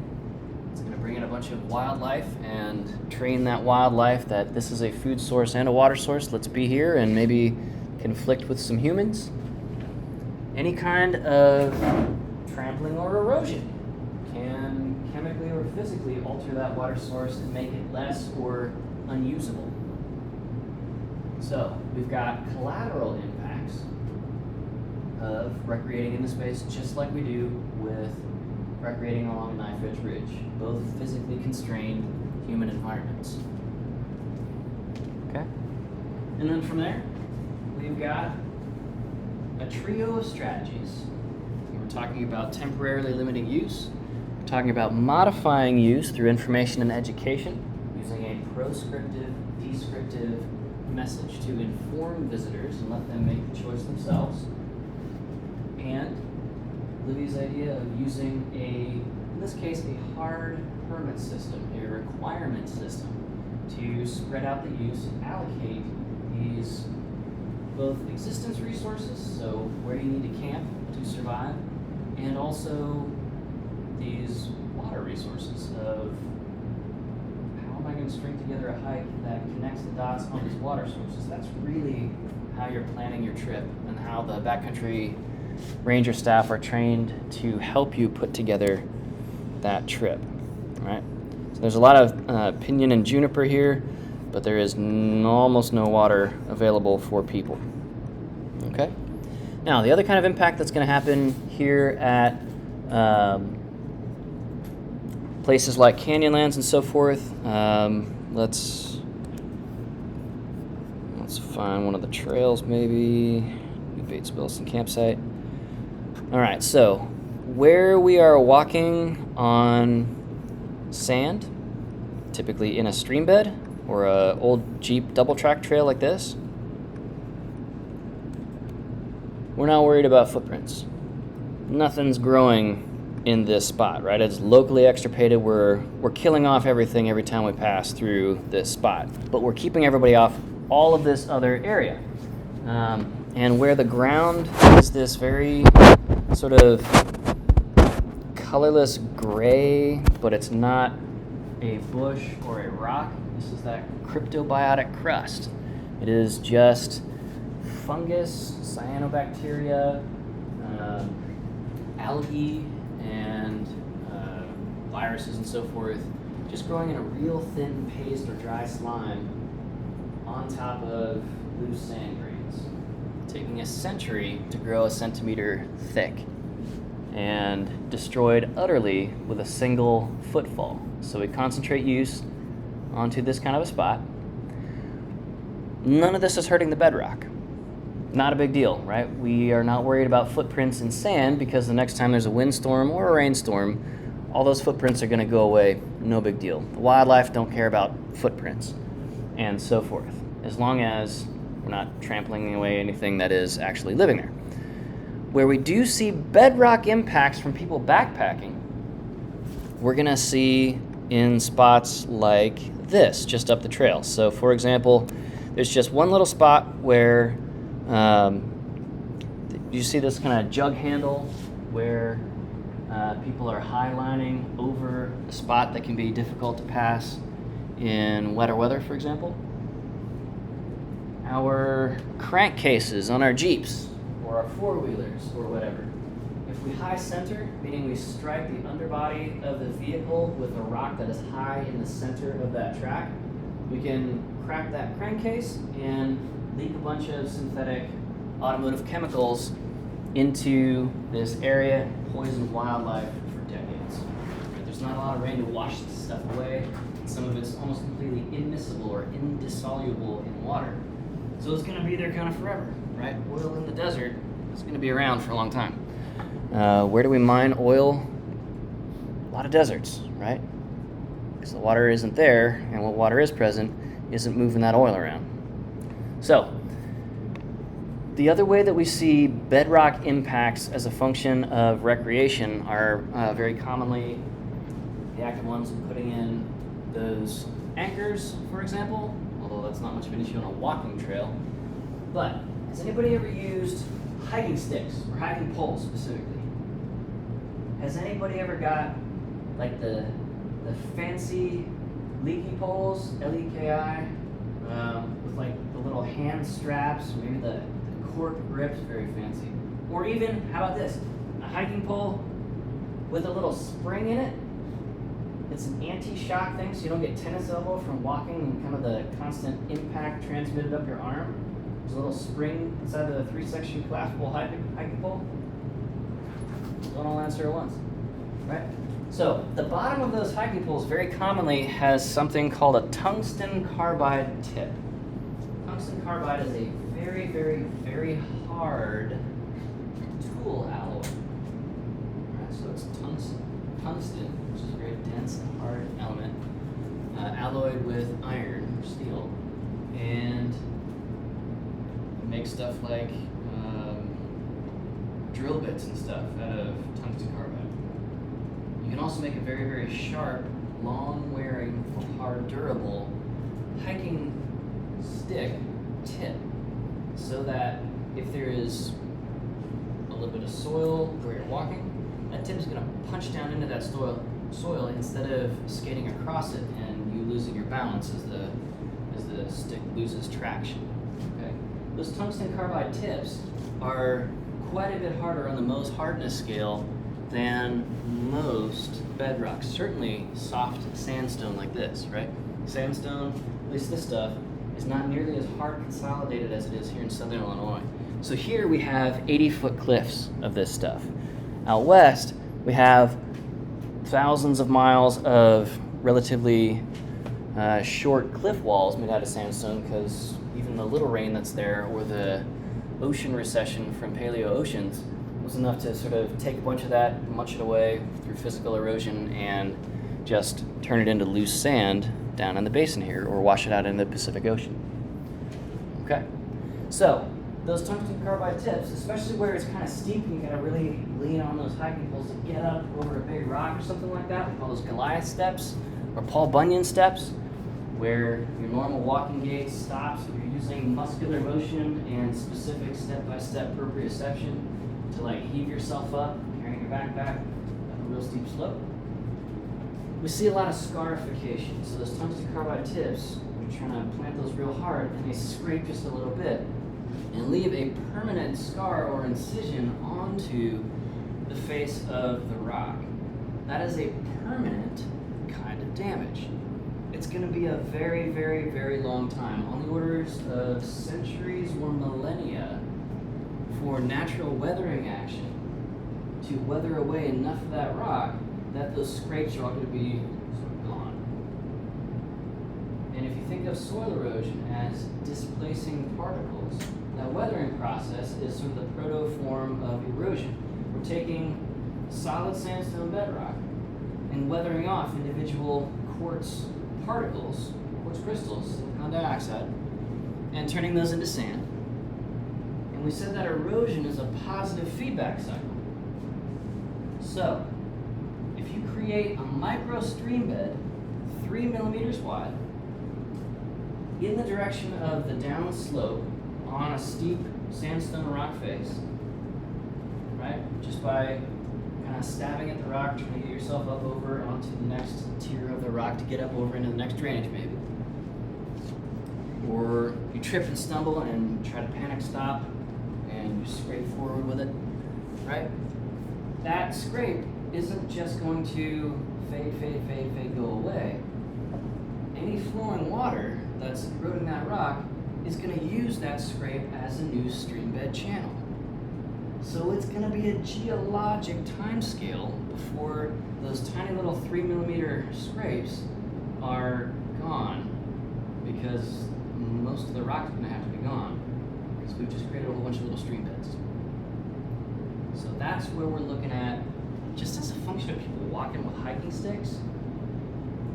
It's going to bring in a bunch of wildlife and train that wildlife that this is a food source and a water source. Let's be here and maybe conflict with some humans. Any kind of trampling or erosion can chemically or physically alter that water source and make it less or unusable. So we've got collateral impacts of recreating in the space just like we do with recreating along a knife edge ridge, both physically constrained human environments. Okay? And then from there, we've got a trio of strategies. We're talking about temporarily limiting use. We're talking about modifying use through information and education, using a proscriptive, descriptive message to inform visitors and let them make the choice themselves. And Livy's idea of using in this case, a hard permit system, a requirement system to spread out the use and allocate these both existence resources, so where you need to camp to survive, and also these water resources of how am I going to string together a hike that connects the dots on these water sources. That's really how you're planning your trip and how the backcountry ranger staff are trained to help you put together that trip, right? So there's a lot of pinyon and juniper here, but there is almost no water available for people. Okay? Now, the other kind of impact that's going to happen here at places like Canyonlands and so forth, let's find one of the trails maybe, New Bates Wilson campsite. All right, so where we are walking on sand, typically in a stream bed or a old Jeep double track trail like this, we're not worried about footprints. Nothing's growing in this spot, right? It's locally extirpated. We're killing off everything every time we pass through this spot, but we're keeping everybody off all of this other area. And where the ground is this very sort of colorless gray, but it's not a bush or a rock. This is that cryptobiotic crust. It is just fungus, cyanobacteria, algae, and viruses and so forth, just growing in a real thin paste or dry slime on top of loose sand grains, taking a century to grow a centimeter thick, and destroyed utterly with a single footfall. So we concentrate use onto this kind of a spot. None of this is hurting the bedrock. Not a big deal, right? We are not worried about footprints in sand because the next time there's a windstorm or a rainstorm, all those footprints are going to go away. No big deal. The wildlife don't care about footprints and so forth, as long as we're not trampling away anything that is actually living there. Where we do see bedrock impacts from people backpacking, we're going to see in spots like this, just up the trail. So, for example, there's just one little spot where you see this kind of jug handle where people are highlining over a spot that can be difficult to pass in wetter weather, for example. Our crankcases on our Jeeps or our four-wheelers or whatever. If we high center, meaning we strike the underbody of the vehicle with a rock that is high in the center of that track, we can crack that crankcase and leak a bunch of synthetic automotive chemicals into this area, poison wildlife for decades. There's not a lot of rain to wash this stuff away. Some of it's almost completely immiscible or indissoluble in water. So it's going to be there kind of forever, right? Oil in the desert is going to be around for a long time. Where do we mine oil? A lot of deserts, right? Because the water isn't there, and what water is present isn't moving that oil around. So, the other way that we see bedrock impacts as a function of recreation are very commonly the active ones putting in those anchors, for example, although that's not much of an issue on a walking trail. But has anybody ever used hiking sticks or hiking poles specifically? Has anybody ever got like the fancy leaky poles, L-E-K-I, with like the little hand straps, or maybe the cork grips, very fancy. Or even, how about this, a hiking pole with a little spring in it. It's an anti-shock thing, so you don't get tennis elbow from walking and kind of the constant impact transmitted up your arm. There's a little spring inside the 3-section collapsible hiking pole. Don't all answer at once, right? So the bottom of those hiking poles very commonly has something called a tungsten carbide tip. Tungsten carbide is a very, very, very hard tool alloy. Right, so it's tungsten, which is a very dense and hard element, alloyed with iron or steel, and it makes stuff like drill bits and stuff out of tungsten carbide. You can also make a very, very sharp, long-wearing, hard, durable hiking stick tip, so that if there is a little bit of soil where you're walking, that tip is going to punch down into that soil instead of skating across it and you losing your balance as the stick loses traction. Okay? Those tungsten carbide tips are quite a bit harder on the Mohs hardness scale than most bedrocks. Certainly soft sandstone like this, right? Sandstone, at least this stuff, is not nearly as hard consolidated as it is here in southern Illinois. So here we have 80-foot cliffs of this stuff. Out west, we have thousands of miles of relatively short cliff walls made out of sandstone, because even the little rain that's there, or the ocean recession from paleo oceans, was enough to sort of take a bunch of that, munch it away through physical erosion, and just turn it into loose sand down in the basin here, or wash it out in the Pacific Ocean. Okay, so those tungsten carbide tips, especially where it's kind of steep and you gotta really lean on those hiking poles to get up over a big rock or something like that, we call those Goliath steps or Paul Bunyan steps, where your normal walking gait stops, you're using muscular motion and specific step-by-step proprioception to like heave yourself up, carrying your backpack up a real steep slope. We see a lot of scarification. So those tungsten carbide tips, you're trying to plant those real hard, and they scrape just a little bit and leave a permanent scar or incision onto the face of the rock. That is a permanent kind of damage. It's going to be a very, very, very long time, on the orders of centuries or millennia, for natural weathering action to weather away enough of that rock that those scrapes are all going to be sort of gone. And if you think of soil erosion as displacing particles, that weathering process is sort of the proto-form of erosion. We're taking solid sandstone bedrock and weathering off individual quartz particles, quartz crystals, silicon dioxide, and turning those into sand. And we said that erosion is a positive feedback cycle. So, if you create a micro stream bed 3 millimeters wide in the direction of the down slope on a steep sandstone rock face, right? Just by kind of stabbing at the rock, trying to get yourself up over onto the next tier of the rock to get up over into the next drainage maybe. Or you trip and stumble and try to panic stop and you scrape forward with it, right? That scrape isn't just going to fade, go away. Any flowing water that's eroding that rock is going to use that scrape as a new stream bed channel. So it's going to be a geologic time scale before those tiny little 3 millimeter scrapes are gone, because most of the rock is going to have to be gone, because we've just created a whole bunch of little stream beds. So that's where we're looking at, just as a function of people walking with hiking sticks,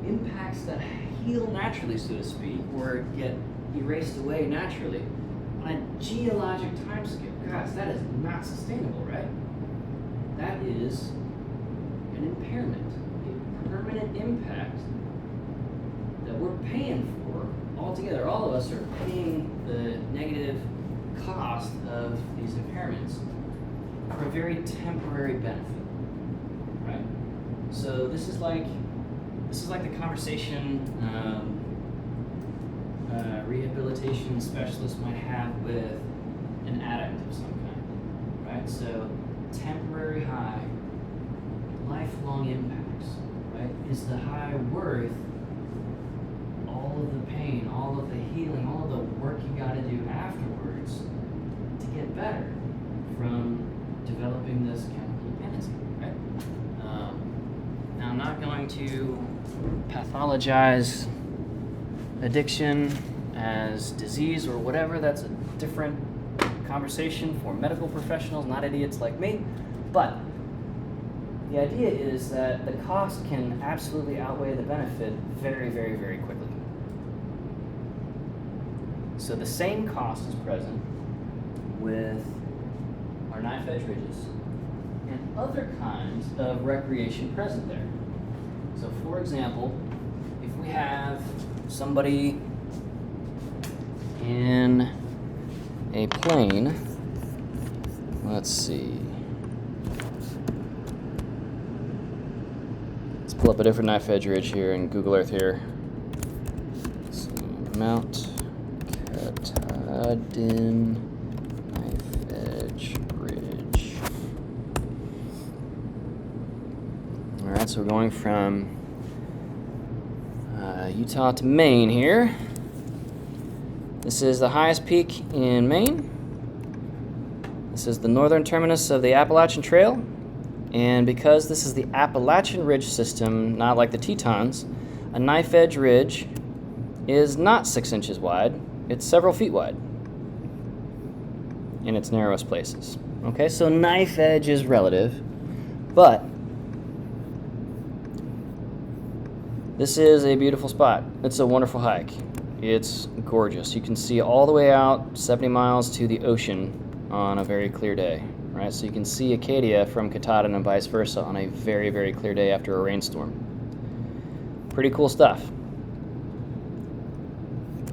impacts that heal naturally, so to speak, or get erased away naturally on a geologic time scale. Guys, that is not sustainable, right? That is an impairment, a permanent impact that we're paying for altogether. All of us are paying the negative cost of these impairments for a very temporary benefit, right? So this is like the conversation rehabilitation specialist might have with an addict of some kind, right? So temporary high, lifelong impacts, right? Is the high worth all of the pain, all of the healing, all of the work you got to do afterwards to get better from developing this chemical dependency, right? Now, I'm not going to pathologize addiction as disease or whatever. That's a different conversation for medical professionals, not idiots like me. But the idea is that the cost can absolutely outweigh the benefit very, very, very quickly. So the same cost is present with our knife edge ridges and other kinds of recreation present there. So for example, if we have somebody in a plane, let's see. Let's pull up a different knife edge ridge here in Google Earth here. Let's see, Mount Katahdin knife edge ridge. All right, so we're going from Utah to Maine here. This is the highest peak in Maine. This is the northern terminus of the Appalachian Trail. And because this is the Appalachian Ridge system, not like the Tetons, a knife edge ridge is not 6 inches wide. It's several feet wide in its narrowest places. Okay, so knife edge is relative, but this is a beautiful spot. It's a wonderful hike. It's gorgeous. You can see all the way out 70 miles to the ocean on a very clear day, right? So you can see Acadia from Katahdin and vice versa on a very, very clear day after a rainstorm. Pretty cool stuff.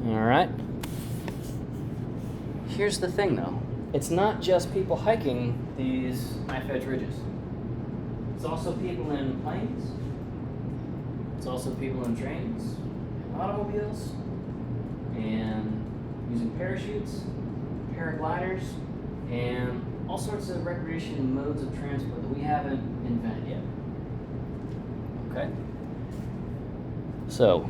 All right. Here's the thing though. It's not just people hiking these knife edge ridges. It's also people in planes. It's also people in trains, automobiles, and using parachutes, paragliders, and all sorts of recreation modes of transport that we haven't invented yet. Okay? So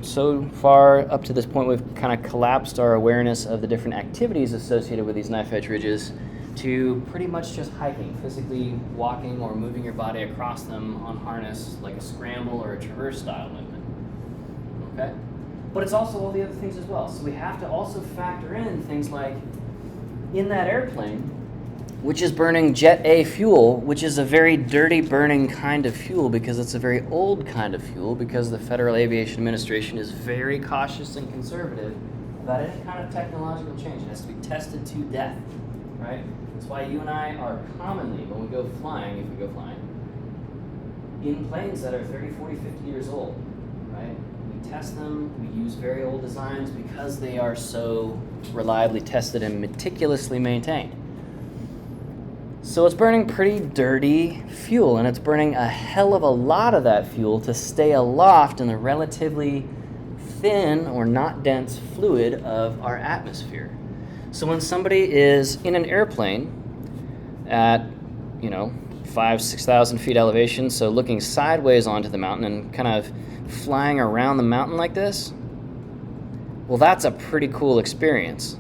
far up to this point, we've kind of collapsed our awareness of the different activities associated with these knife edge ridges to pretty much just hiking, physically walking or moving your body across them on harness like a scramble or a traverse style movement. Okay? But it's also all the other things as well. So we have to also factor in things like in that airplane, which is burning Jet A fuel, which is a very dirty burning kind of fuel because it's a very old kind of fuel because the Federal Aviation Administration is very cautious and conservative about any kind of technological change. It has to be tested to death, right? That's why you and I are commonly, when we go flying, if we go flying, in planes that are 30, 40, 50 years old, right? We test them, we use very old designs because they are so reliably tested and meticulously maintained. So it's burning pretty dirty fuel, and it's burning a hell of a lot of that fuel to stay aloft in the relatively thin or not dense fluid of our atmosphere. So when somebody is in an airplane at, 5,000-6,000 feet elevation, so looking sideways onto the mountain and kind of flying around the mountain like this, well, that's a pretty cool experience.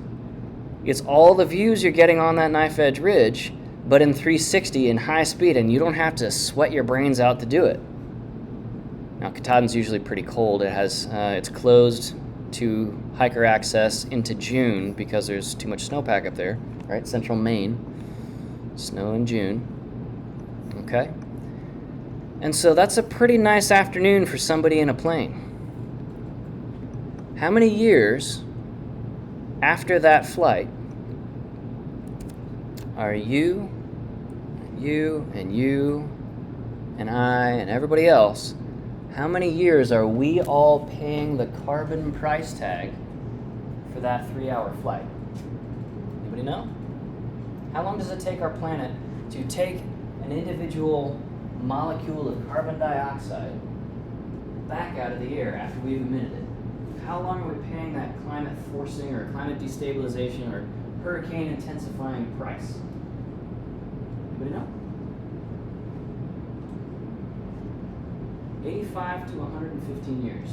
It's all the views you're getting on that knife edge ridge, but in 360 in high speed, and you don't have to sweat your brains out to do it. Now, Katahdin's usually pretty cold. It's closed to hiker access into June because there's too much snowpack up there, right? Central Maine, snow in June. Okay? And so that's a pretty nice afternoon for somebody in a plane. How many years after that flight are you and I and everybody else How many years are we all paying the carbon price tag for that 3-hour flight? Anybody know? How long does it take our planet to take an individual molecule of carbon dioxide back out of the air after we've emitted it? How long are we paying that climate forcing or climate destabilization or hurricane intensifying price? Anybody know? 85 to 115 years.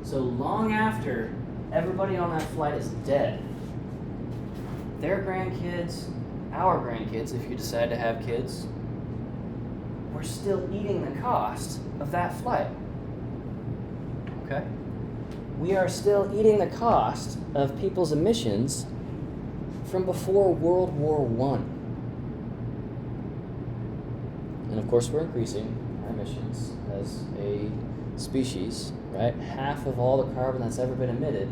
So long after everybody on that flight is dead, their grandkids, our grandkids, if you decide to have kids, we're still eating the cost of that flight. Okay? We are still eating the cost of people's emissions from before World War I. And of course, we're increasing our emissions as a species, right? Half of all the carbon that's ever been emitted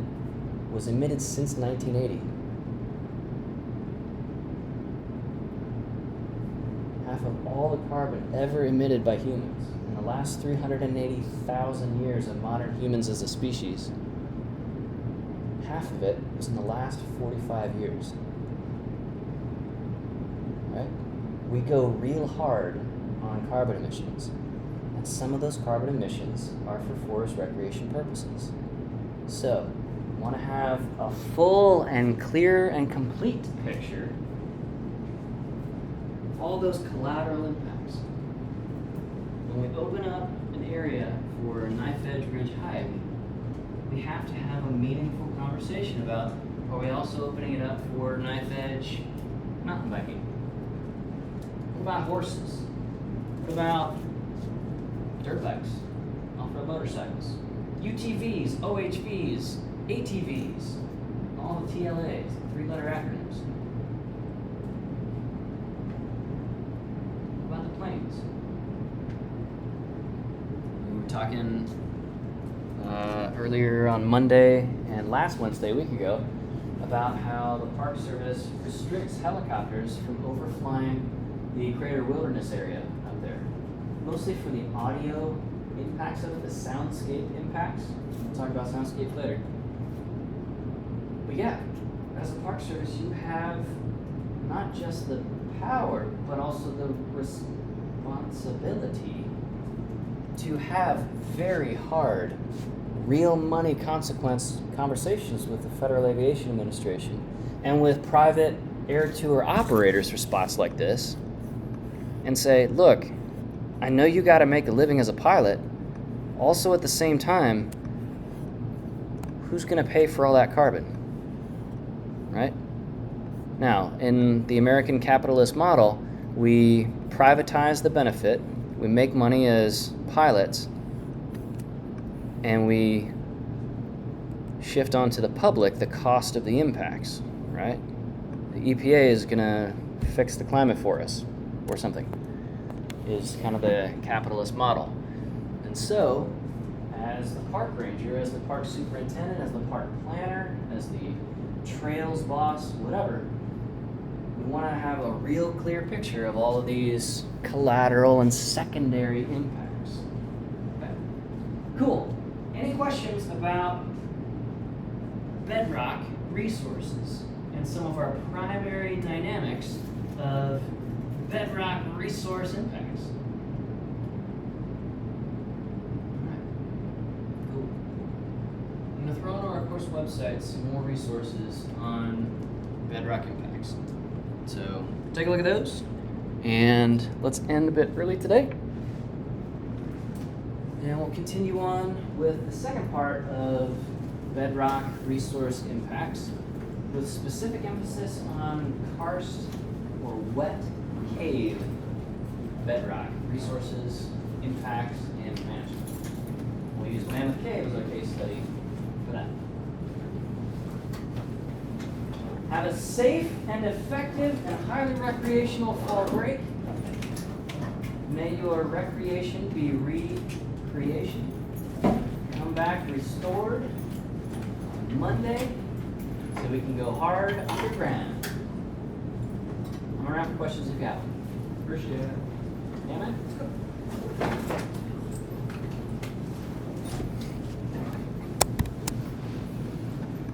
was emitted since 1980. Half of all the carbon ever emitted by humans in the last 380,000 years of modern humans as a species, half of it was in the last 45 years. Right? We go real hard on carbon emissions, and some of those carbon emissions are for forest recreation purposes. So, want to have a full and clear and complete picture of all those collateral impacts. When we open up an area for a knife edge ridge hike, we have to have a meaningful conversation about, are we also opening it up for knife edge mountain biking? What about horses? What about dirt bikes, off-road motorcycles, UTVs, OHVs, ATVs, all the TLAs, 3-letter acronyms? What about the planes? We were talking earlier on Monday and last Wednesday, a week ago, about how the Park Service restricts helicopters from overflying the Crater Wilderness area out there, mostly for the audio impacts of it, the soundscape impacts. We'll talk about soundscape later. But yeah, as a Park Service, you have not just the power, but also the responsibility to have very hard, real money consequence conversations with the Federal Aviation Administration and with private air tour operators for spots like this and say, look, I know you got to make a living as a pilot. Also, at the same time, who's going to pay for all that carbon? Right? Now, in the American capitalist model, we privatize the benefit, we make money as pilots, and we shift onto the public the cost of the impacts, right? The EPA is going to fix the climate for us, or something, is kind of the capitalist model. And so, as the park ranger, as the park superintendent, as the park planner, as the trails boss, whatever, we want to have a real clear picture of all of these collateral and secondary impacts. Okay. Cool. Any questions about bedrock resources and some of our primary dynamics of bedrock resource impacts? Alright, cool. I'm going to throw on our course website some more resources on bedrock impacts. So take a look at those, and let's end a bit early today. And we'll continue on with the second part of bedrock resource impacts, with specific emphasis on karst or wet cave bedrock resources, impacts, and management. We'll use Mammoth Cave as our case study for that. Have a safe and effective and highly recreational fall break. May your recreation be recreation. Come back restored on Monday so we can go hard underground. I'm around for questions if you have them. Appreciate it. Yeah, man?